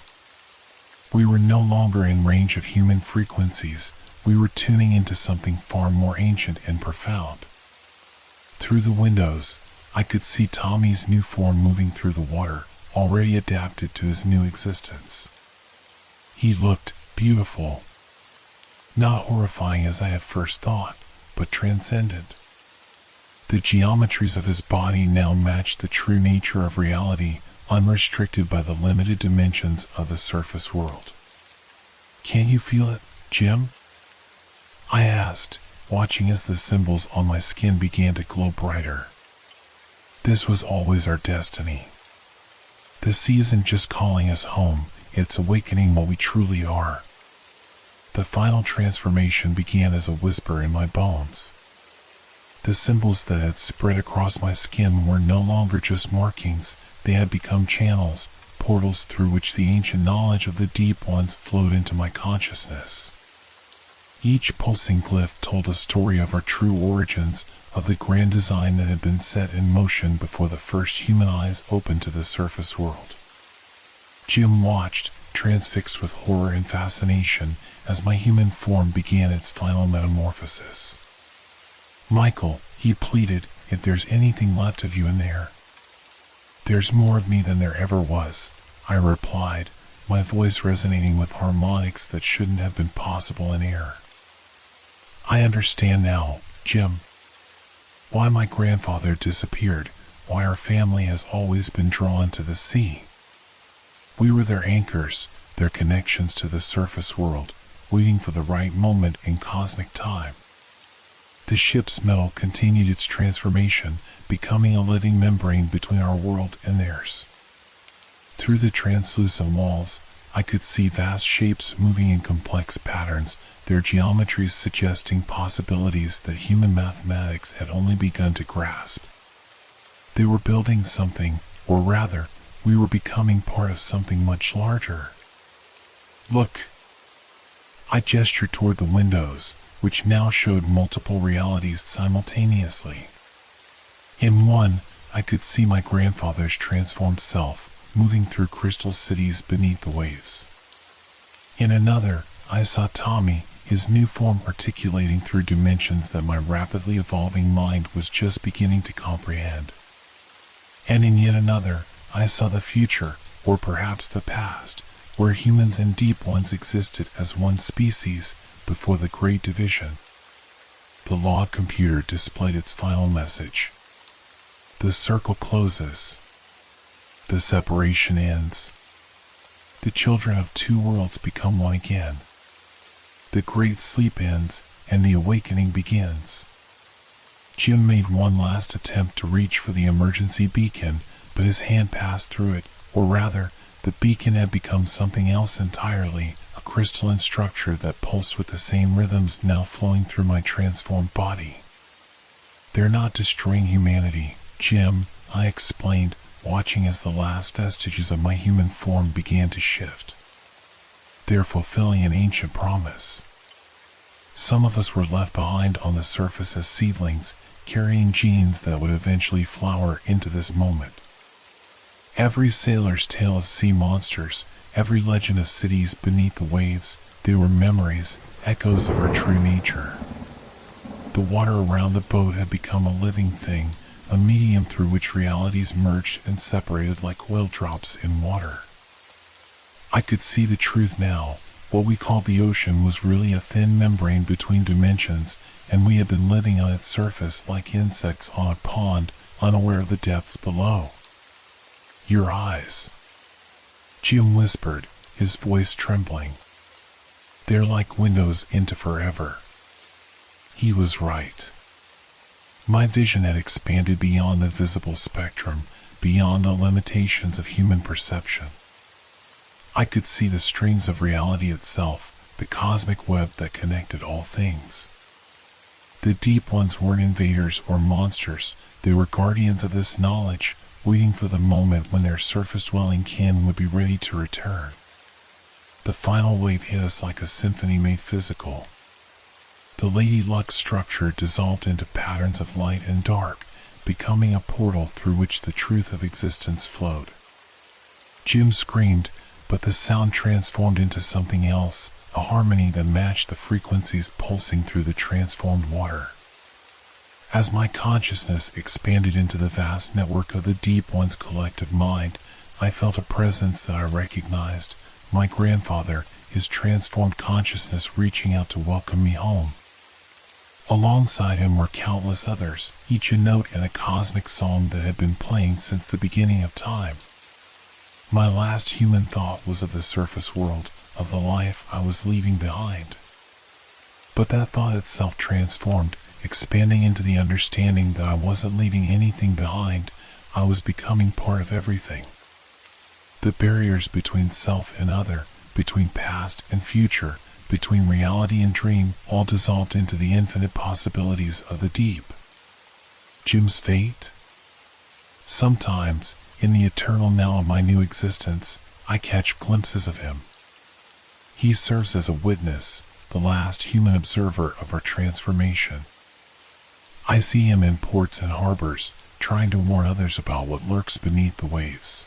[SPEAKER 1] We were no longer in range of human frequencies, we were tuning into something far more ancient and profound. Through the windows, I could see Tommy's new form moving through the water, already adapted to his new existence. He looked beautiful. Not horrifying as I had first thought, but transcendent. The geometries of his body now matched the true nature of reality, unrestricted by the limited dimensions of the surface world. "Can't you feel it, Jim?" I asked, watching as the symbols on my skin began to glow brighter. This was always our destiny. The sea isn't just calling us home, it's awakening what we truly are. The final transformation began as a whisper in my bones. The symbols that had spread across my skin were no longer just markings, they had become channels, portals through which the ancient knowledge of the Deep Ones flowed into my consciousness. Each pulsing glyph told a story of our true origins, of the grand design that had been set in motion before the first human eyes opened to the surface world. Jim watched, transfixed with horror and fascination, as my human form began its final metamorphosis. "Michael," he pleaded, "if there's anything left of you in there." "There's more of me than there ever was," I replied, my voice resonating with harmonics that shouldn't have been possible in air. "I understand now, Jim. Why my grandfather disappeared, why our family has always been drawn to the sea. We were their anchors, their connections to the surface world, waiting for the right moment in cosmic time." The ship's metal continued its transformation, becoming a living membrane between our world and theirs. Through the translucent walls, I could see vast shapes moving in complex patterns, their geometries suggesting possibilities that human mathematics had only begun to grasp. They were building something, or rather, we were becoming part of something much larger. "Look!" I gestured toward the windows, which now showed multiple realities simultaneously. In one, I could see my grandfather's transformed self, moving through crystal cities beneath the waves. In another, I saw Tommy, his new form articulating through dimensions that my rapidly evolving mind was just beginning to comprehend. And in yet another, I saw the future, or perhaps the past, where humans and Deep Ones existed as one species before the Great Division. The log computer displayed its final message. The circle closes. The separation ends. The children of two worlds become one again. The great sleep ends, and the awakening begins. Jim made one last attempt to reach for the emergency beacon, but his hand passed through it, or rather, the beacon had become something else entirely, a crystalline structure that pulsed with the same rhythms now flowing through my transformed body. "They're not destroying humanity, Jim," I explained, watching as the last vestiges of my human form began to shift. They're fulfilling an ancient promise. Some of us were left behind on the surface as seedlings, carrying genes that would eventually flower into this moment. Every sailor's tale of sea monsters, every legend of cities beneath the waves, they were memories, echoes of our true nature. The water around the boat had become a living thing, a medium through which realities merged and separated like oil drops in water. I could see the truth now. What we called the ocean was really a thin membrane between dimensions, and we had been living on its surface like insects on a pond, unaware of the depths below. Your eyes, Jim whispered, his voice trembling. They're like windows into forever. He was right. My vision had expanded beyond the visible spectrum, beyond the limitations of human perception. I could see the strings of reality itself, the cosmic web that connected all things. The deep ones weren't invaders or monsters, they were guardians of this knowledge, waiting for the moment when their surface-dwelling kin would be ready to return. The final wave hit us like a symphony made physical. The Lady Luck structure dissolved into patterns of light and dark, becoming a portal through which the truth of existence flowed. Jim screamed, but the sound transformed into something else, a harmony that matched the frequencies pulsing through the transformed water. As my consciousness expanded into the vast network of the Deep One's collective mind, I felt a presence that I recognized, my grandfather, his transformed consciousness reaching out to welcome me home. Alongside him were countless others, each a note in a cosmic song that had been playing since the beginning of time. My last human thought was of the surface world, of the life I was leaving behind. But that thought itself transformed, expanding into the understanding that I wasn't leaving anything behind, I was becoming part of everything. The barriers between self and other, between past and future, between reality and dream, all dissolved into the infinite possibilities of the deep. Jim's fate? Sometimes, in the eternal now of my new existence, I catch glimpses of him. He serves as a witness, the last human observer of our transformation. I see him in ports and harbors, trying to warn others about what lurks beneath the waves.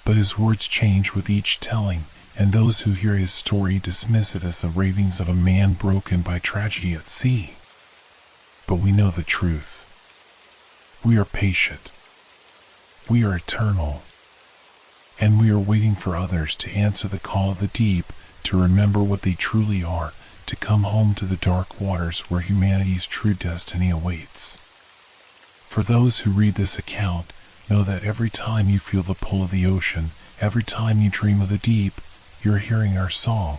[SPEAKER 1] But his words change with each telling, and those who hear his story dismiss it as the ravings of a man broken by tragedy at sea. But we know the truth. We are patient. We are eternal. And we are waiting for others to answer the call of the deep, to remember what they truly are, to come home to the dark waters where humanity's true destiny awaits. For those who read this account, know that every time you feel the pull of the ocean, every time you dream of the deep, you're hearing our song.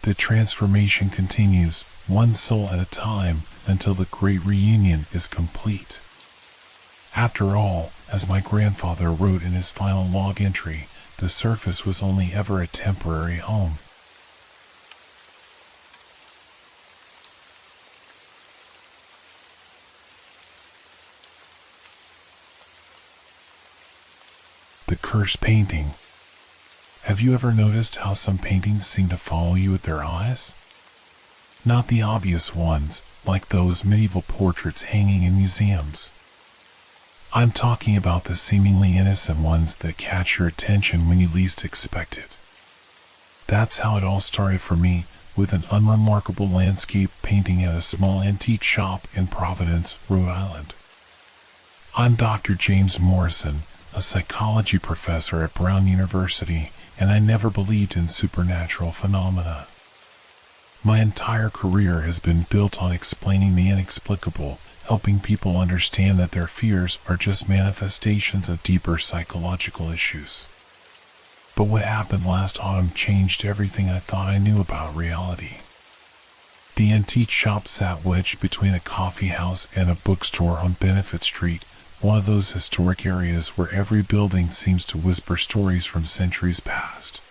[SPEAKER 1] The transformation continues, one soul at a time, until the great reunion is complete. After all, as my grandfather wrote in his final log entry, the surface was only ever a temporary home. The cursed painting. Have you ever noticed how some paintings seem to follow you with their eyes? Not the obvious ones, like those medieval portraits hanging in museums. I'm talking about the seemingly innocent ones that catch your attention when you least expect it. That's how it all started for me, with an unremarkable landscape painting at a small antique shop in Providence, Rhode Island. I'm Dr. James Morrison, a psychology professor at Brown University, and I never believed in supernatural phenomena. My entire career has been built on explaining the inexplicable, helping people understand that their fears are just manifestations of deeper psychological issues. But what happened last autumn changed everything I thought I knew about reality. The antique shop sat wedged between a coffee house and a bookstore on Benefit Street, one of those historic areas where every building seems to whisper stories from centuries past.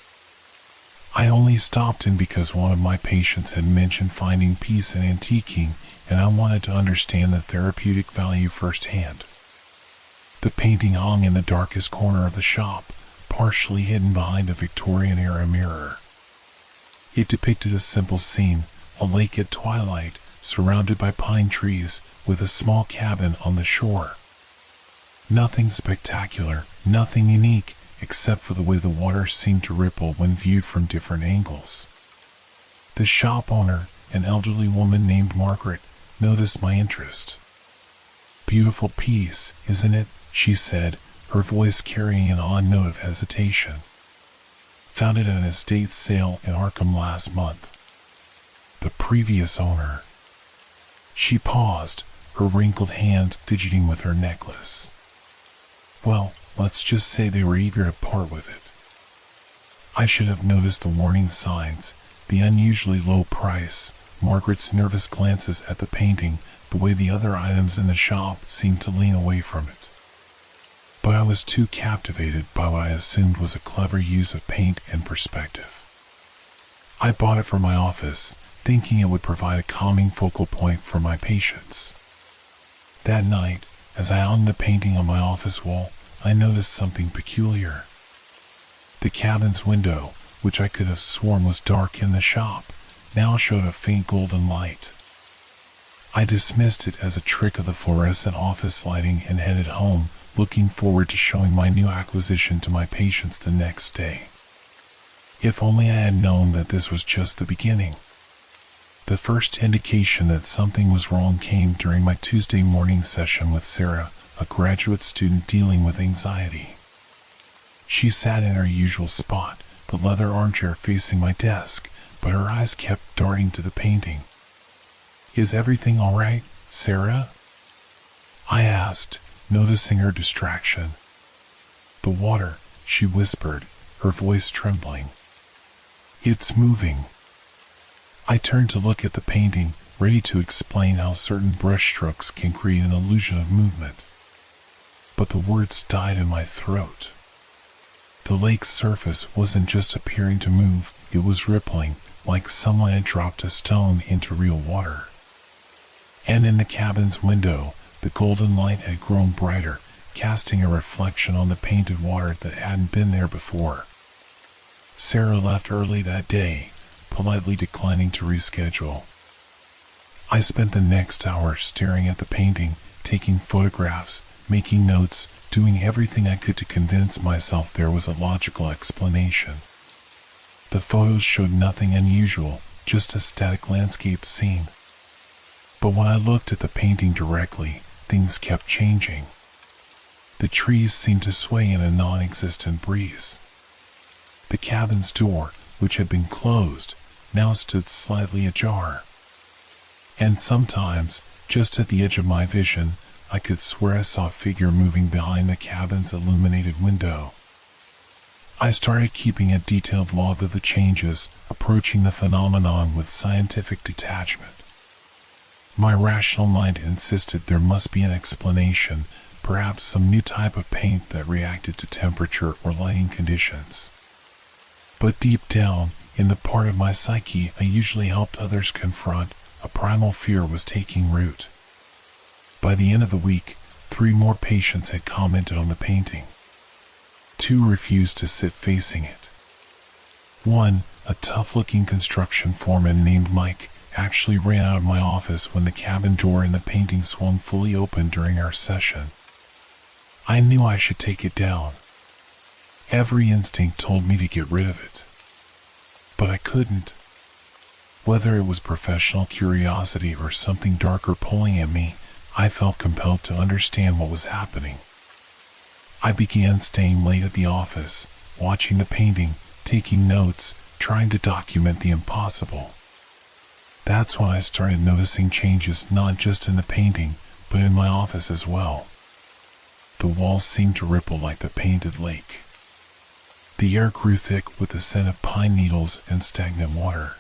[SPEAKER 1] I only stopped in because one of my patients had mentioned finding peace in antiquing, and I wanted to understand the therapeutic value firsthand. The painting hung in the darkest corner of the shop, partially hidden behind a Victorian-era mirror. It depicted a simple scene, a lake at twilight, surrounded by pine trees, with a small cabin on the shore. Nothing spectacular, nothing unique, except for the way the water seemed to ripple when viewed from different angles. The shop owner, an elderly woman named Margaret, noticed my interest. "Beautiful piece, isn't it?" she said, her voice carrying an odd note of hesitation. "Found it at an estate sale in Arkham last month. The previous owner." She paused, her wrinkled hands fidgeting with her necklace. "Well, let's just say they were eager to part with it." I should have noticed the warning signs, the unusually low price, Margaret's nervous glances at the painting, the way the other items in the shop seemed to lean away from it. But I was too captivated by what I assumed was a clever use of paint and perspective. I bought it for my office, thinking it would provide a calming focal point for my patients. That night, as I hung the painting on my office wall, I noticed something peculiar. The cabin's window, which I could have sworn was dark in the shop, now showed a faint golden light. I dismissed it as a trick of the fluorescent office lighting and headed home, looking forward to showing my new acquisition to my patients the next day. If only I had known that this was just the beginning. The first indication that something was wrong came during my Tuesday morning session with Sarah, a graduate student dealing with anxiety. She sat in her usual spot, the leather armchair facing my desk, but her eyes kept darting to the painting. "Is everything all right, Sarah?" I asked, noticing her distraction. "The water," she whispered, her voice trembling. "It's moving." I turned to look at the painting, ready to explain how certain brushstrokes can create an illusion of movement. But the words died in my throat. The lake's surface wasn't just appearing to move, it was rippling, like someone had dropped a stone into real water. And in the cabin's window, the golden light had grown brighter, casting a reflection on the painted water that hadn't been there before. Sarah left early that day, politely declining to reschedule. I spent the next hour staring at the painting, taking photographs, making notes, doing everything I could to convince myself there was a logical explanation. The photos showed nothing unusual, just a static landscape scene. But when I looked at the painting directly, things kept changing. The trees seemed to sway in a non-existent breeze. The cabin's door, which had been closed, now stood slightly ajar. And sometimes, just at the edge of my vision, I could swear I saw a figure moving behind the cabin's illuminated window. I started keeping a detailed log of the changes, approaching the phenomenon with scientific detachment. My rational mind insisted there must be an explanation, perhaps some new type of paint that reacted to temperature or lighting conditions. But deep down, in the part of my psyche I usually helped others confront, a primal fear was taking root. By the end of the week, 3 more patients had commented on the painting. 2 refused to sit facing it. One, a tough-looking construction foreman named Mike, actually ran out of my office when the cabin door in the painting swung fully open during our session. I knew I should take it down. Every instinct told me to get rid of it. But I couldn't. Whether it was professional curiosity or something darker pulling at me, I felt compelled to understand what was happening. I began staying late at the office, watching the painting, taking notes, trying to document the impossible. That's when I started noticing changes not just in the painting, but in my office as well. The walls seemed to ripple like the painted lake. The air grew thick with the scent of pine needles and stagnant water.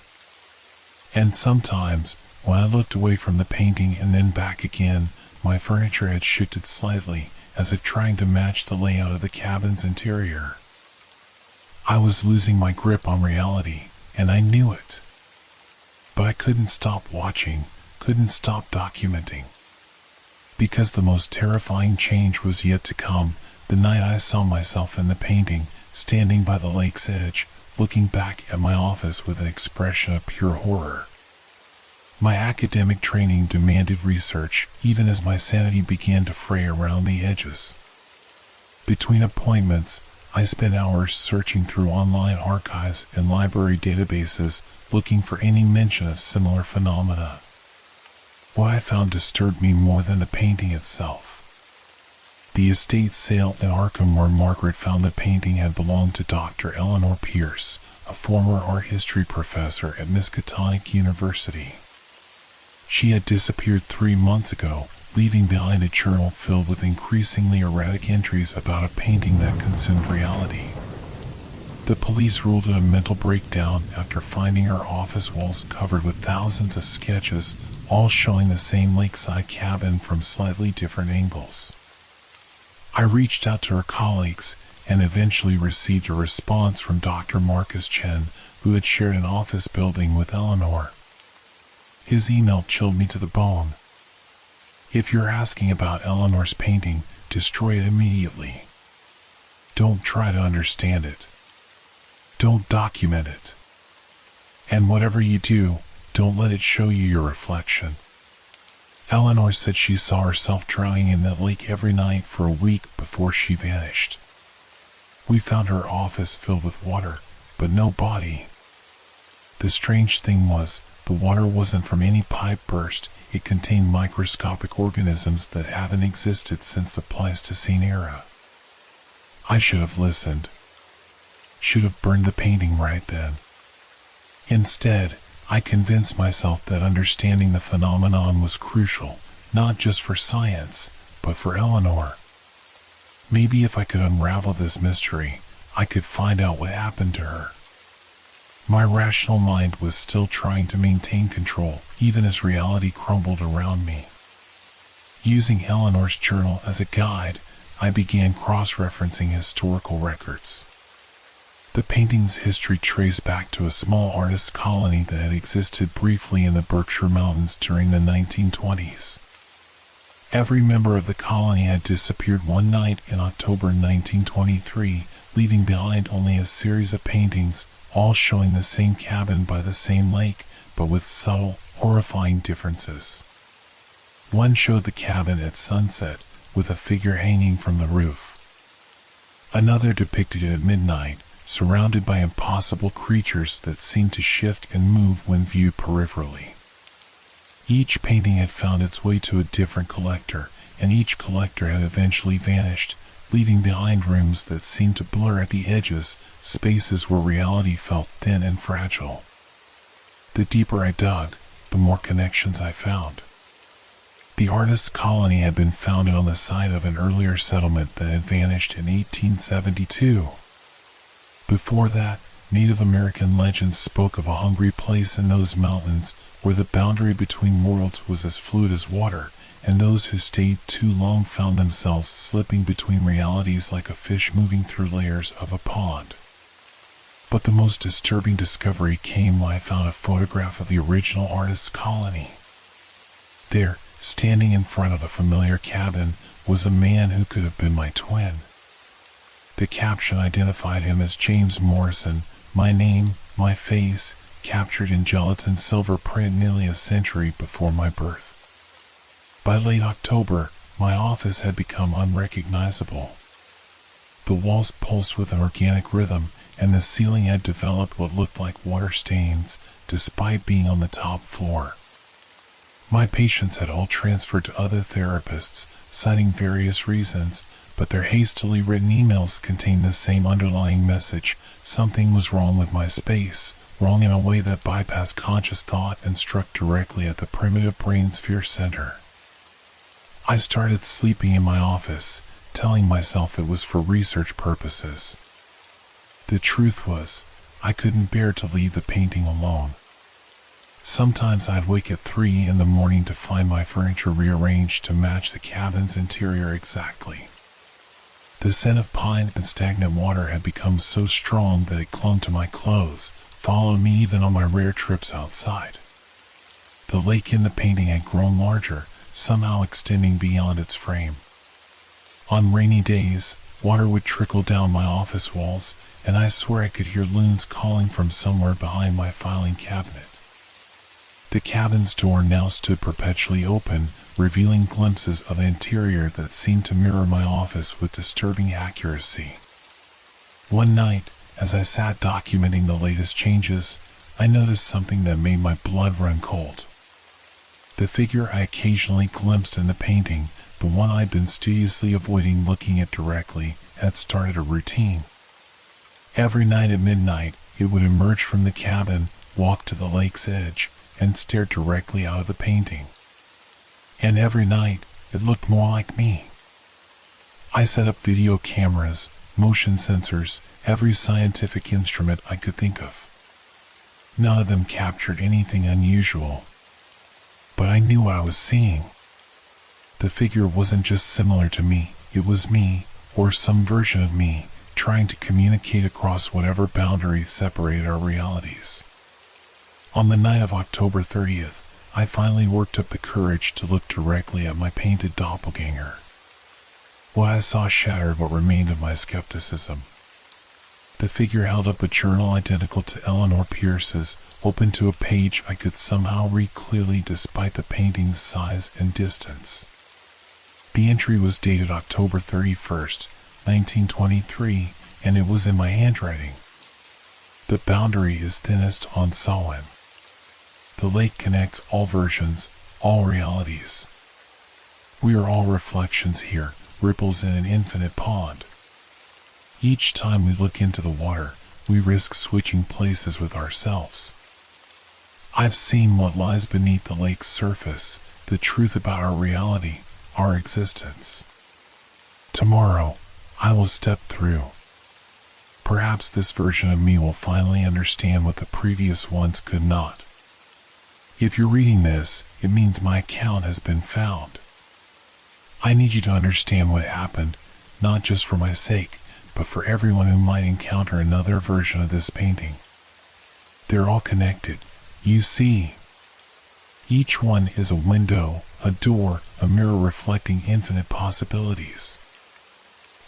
[SPEAKER 1] And sometimes, when I looked away from the painting and then back again, my furniture had shifted slightly, as if trying to match the layout of the cabin's interior. I was losing my grip on reality, and I knew it. But I couldn't stop watching, couldn't stop documenting. Because the most terrifying change was yet to come, the night I saw myself in the painting, standing by the lake's edge, looking back at my office with an expression of pure horror. My academic training demanded research, even as my sanity began to fray around the edges. Between appointments, I spent hours searching through online archives and library databases, looking for any mention of similar phenomena. What I found disturbed me more than the painting itself. The estate sale in Arkham, where Margaret found the painting, had belonged to Dr. Eleanor Pierce, a former art history professor at Miskatonic University. She had disappeared 3 months ago, leaving behind a journal filled with increasingly erratic entries about a painting that consumed reality. The police ruled it a mental breakdown after finding her office walls covered with thousands of sketches, all showing the same lakeside cabin from slightly different angles. I reached out to her colleagues and eventually received a response from Dr. Marcus Chen, who had shared an office building with Eleanor. His email chilled me to the bone. If you're asking about Eleanor's painting, destroy it immediately. Don't try to understand it. Don't document it. And whatever you do, don't let it show you your reflection. Eleanor said she saw herself drowning in that lake every night for a week before she vanished. We found her office filled with water, but no body. The strange thing was, the water wasn't from any pipe burst. It contained microscopic organisms that haven't existed since the Pleistocene era. I should have listened. Should have burned the painting right then. Instead, I convinced myself that understanding the phenomenon was crucial, not just for science, but for Eleanor. Maybe if I could unravel this mystery, I could find out what happened to her. My rational mind was still trying to maintain control, even as reality crumbled around me. Using Eleanor's journal as a guide, I began cross-referencing historical records. The painting's history traced back to a small artist colony that had existed briefly in the Berkshire Mountains during the 1920s. Every member of the colony had disappeared one night in October 1923, leaving behind only a series of paintings, all showing the same cabin by the same lake, but with subtle, horrifying differences. One showed the cabin at sunset, with a figure hanging from the roof. Another depicted it at midnight, surrounded by impossible creatures that seemed to shift and move when viewed peripherally. Each painting had found its way to a different collector, and each collector had eventually vanished, leaving behind rooms that seemed to blur at the edges, spaces where reality felt thin and fragile. The deeper I dug, the more connections I found. The artist's colony had been founded on the site of an earlier settlement that had vanished in 1872. Before that, Native American legends spoke of a hungry place in those mountains where the boundary between worlds was as fluid as water, and those who stayed too long found themselves slipping between realities like a fish moving through layers of a pond. But the most disturbing discovery came when I found a photograph of the original artist's colony. There, standing in front of a familiar cabin, was a man who could have been my twin. The caption identified him as James Morrison, my name, my face, captured in gelatin silver print nearly a century before my birth. By late October, my office had become unrecognizable. The walls pulsed with an organic rhythm, and the ceiling had developed what looked like water stains, despite being on the top floor. My patients had all transferred to other therapists, citing various reasons, but their hastily written emails contained the same underlying message: something was wrong with my space, wrong in a way that bypassed conscious thought and struck directly at the primitive brain sphere center. I started sleeping in my office, telling myself it was for research purposes. The truth was, I couldn't bear to leave the painting alone. Sometimes I'd wake at 3 in the morning to find my furniture rearranged to match the cabin's interior exactly. The scent of pine and stagnant water had become so strong that it clung to my clothes, followed me even on my rare trips outside. The lake in the painting had grown larger, somehow extending beyond its frame. On rainy days, Water would trickle down my office walls, and I swear I could hear loons calling from somewhere behind my filing cabinet. The cabin's door now stood perpetually open, revealing glimpses of an interior that seemed to mirror my office with disturbing accuracy. One night, as I sat documenting the latest changes, I noticed something that made my blood run cold. The figure I occasionally glimpsed in the painting, the one I'd been studiously avoiding looking at directly, had started a routine. Every night at midnight, it would emerge from the cabin, walk to the lake's edge, and stare directly out of the painting. And every night, it looked more like me. I set up video cameras, motion sensors, every scientific instrument I could think of. None of them captured anything unusual. But I knew what I was seeing. The figure wasn't just similar to me, it was me, or some version of me, trying to communicate across whatever boundary separated our realities. On the night of October 30th, I finally worked up the courage to look directly at my painted doppelganger. What I saw shattered what remained of my skepticism. The figure held up a journal identical to Eleanor Pierce's, open to a page I could somehow read clearly despite the painting's size and distance. The entry was dated October 31st, 1923, and it was in my handwriting. The boundary is thinnest on Samhain. The lake connects all versions, all realities. We are all reflections here, ripples in an infinite pond. Each time we look into the water, we risk switching places with ourselves. I've seen what lies beneath the lake's surface, the truth about our reality, our existence. Tomorrow, I will step through. Perhaps this version of me will finally understand what the previous ones could not. If you're reading this, it means my account has been found. I need you to understand what happened, not just for my sake, but for everyone who might encounter another version of this painting. They're all connected, you see. Each one is a window, a door, a mirror reflecting infinite possibilities.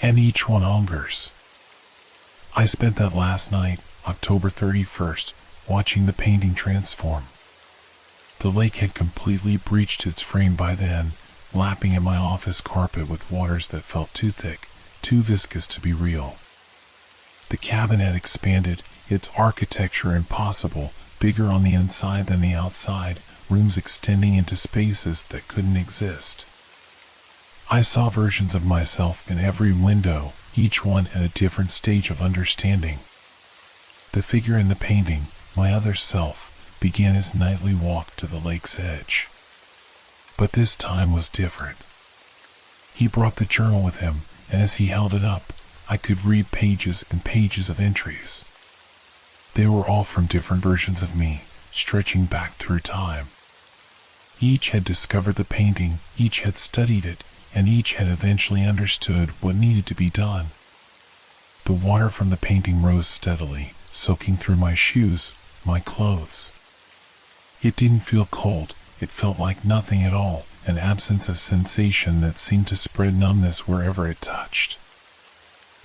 [SPEAKER 1] And each one hungers. I spent that last night, October 31st, watching the painting transform. The lake had completely breached its frame by then, lapping at my office carpet with waters that felt too thick, too viscous to be real. The cabin had expanded, its architecture impossible, bigger on the inside than the outside, rooms extending into spaces that couldn't exist. I saw versions of myself in every window, each one at a different stage of understanding. The figure in the painting, my other self, began his nightly walk to the lake's edge. But this time was different. He brought the journal with him, and as he held it up, I could read pages and pages of entries. They were all from different versions of me, stretching back through time. Each had discovered the painting, each had studied it, and each had eventually understood what needed to be done. The water from the painting rose steadily, soaking through my shoes, my clothes. It didn't feel cold, it felt like nothing at all, an absence of sensation that seemed to spread numbness wherever it touched.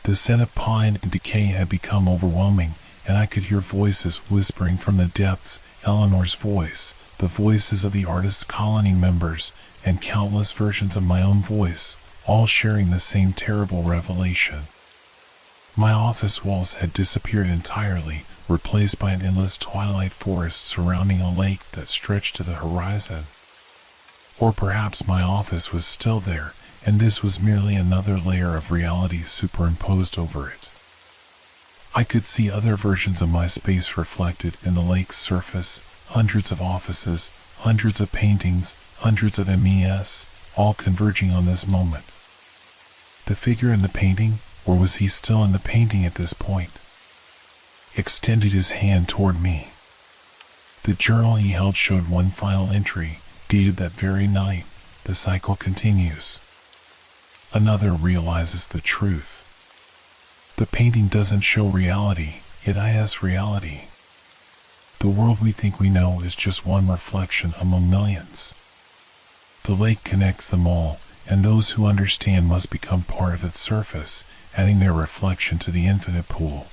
[SPEAKER 1] The scent of pine and decay had become overwhelming, and I could hear voices whispering from the depths, Eleanor's voice, the voices of the artist's colony members, and countless versions of my own voice, all sharing the same terrible revelation. My office walls had disappeared entirely, replaced by an endless twilight forest surrounding a lake that stretched to the horizon. Or perhaps my office was still there, and this was merely another layer of reality superimposed over it. I could see other versions of my space reflected in the lake's surface, hundreds of offices, hundreds of paintings, hundreds of MES, all converging on this moment. The figure in the painting, or was he still in the painting at this point, extended his hand toward me. The journal he held showed one final entry, dated that very night. The cycle continues. Another realizes the truth. The painting doesn't show reality, it is reality. The world we think we know is just one reflection among millions. The lake connects them all, and those who understand must become part of its surface, adding their reflection to the infinite pool.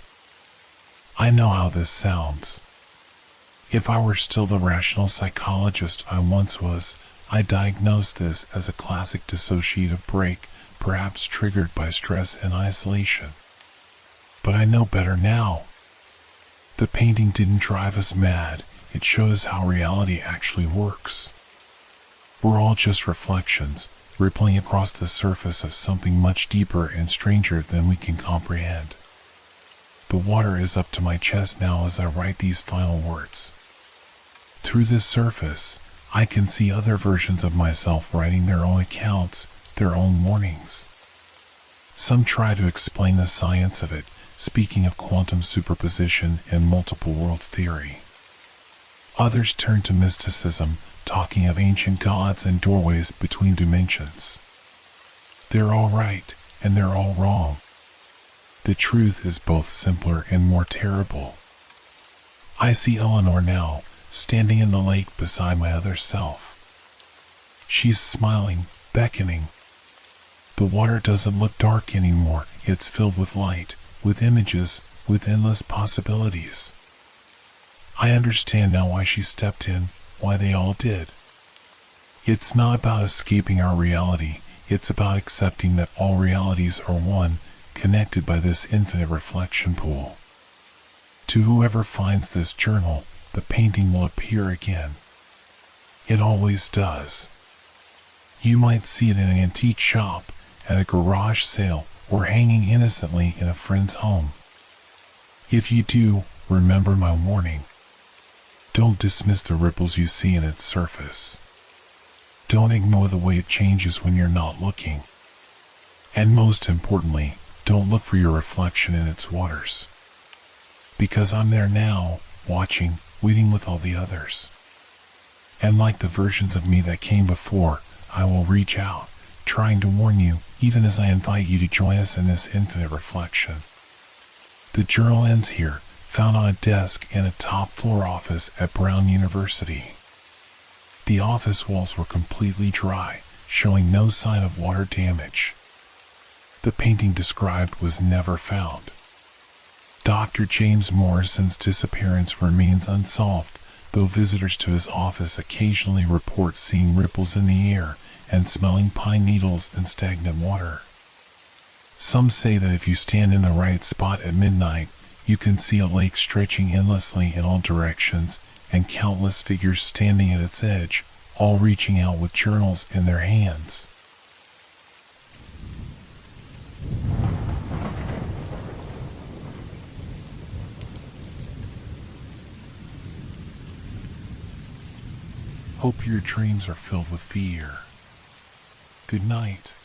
[SPEAKER 1] I know how this sounds. If I were still the rational psychologist I once was, I'd diagnose this as a classic dissociative break, perhaps triggered by stress and isolation. But I know better now. The painting didn't drive us mad, it showed us how reality actually works. We're all just reflections, rippling across the surface of something much deeper and stranger than we can comprehend. The water is up to my chest now as I write these final words. Through this surface, I can see other versions of myself writing their own accounts, their own warnings. Some try to explain the science of it, speaking of quantum superposition and multiple worlds theory. Others turn to mysticism, talking of ancient gods and doorways between dimensions. They're all right, and they're all wrong. The truth is both simpler and more terrible. I see Eleanor now, standing in the lake beside my other self. She's smiling, beckoning. The water doesn't look dark anymore, it's filled with light, with images, with endless possibilities. I understand now why she stepped in, why they all did. It's not about escaping our reality, it's about accepting that all realities are one, connected by this infinite reflection pool. To whoever finds this journal, the painting will appear again. It always does. You might see it in an antique shop, at a garage sale, or hanging innocently in a friend's home. If you do, remember my warning. Don't dismiss the ripples you see in its surface. Don't ignore the way it changes when you're not looking. And most importantly, don't look for your reflection in its waters. Because I'm there now, watching, waiting with all the others. And like the versions of me that came before, I will reach out, trying to warn you, even as I invite you to join us in this infinite reflection. The journal ends here, found on a desk in a top-floor office at Brown University. The office walls were completely dry, showing no sign of water damage. The painting described was never found. Dr. James Morrison's disappearance remains unsolved, though visitors to his office occasionally report seeing ripples in the air and smelling pine needles and stagnant water. Some say that if you stand in the right spot at midnight, you can see a lake stretching endlessly in all directions and countless figures standing at its edge, all reaching out with journals in their hands. Hope your dreams are filled with fear. Good night.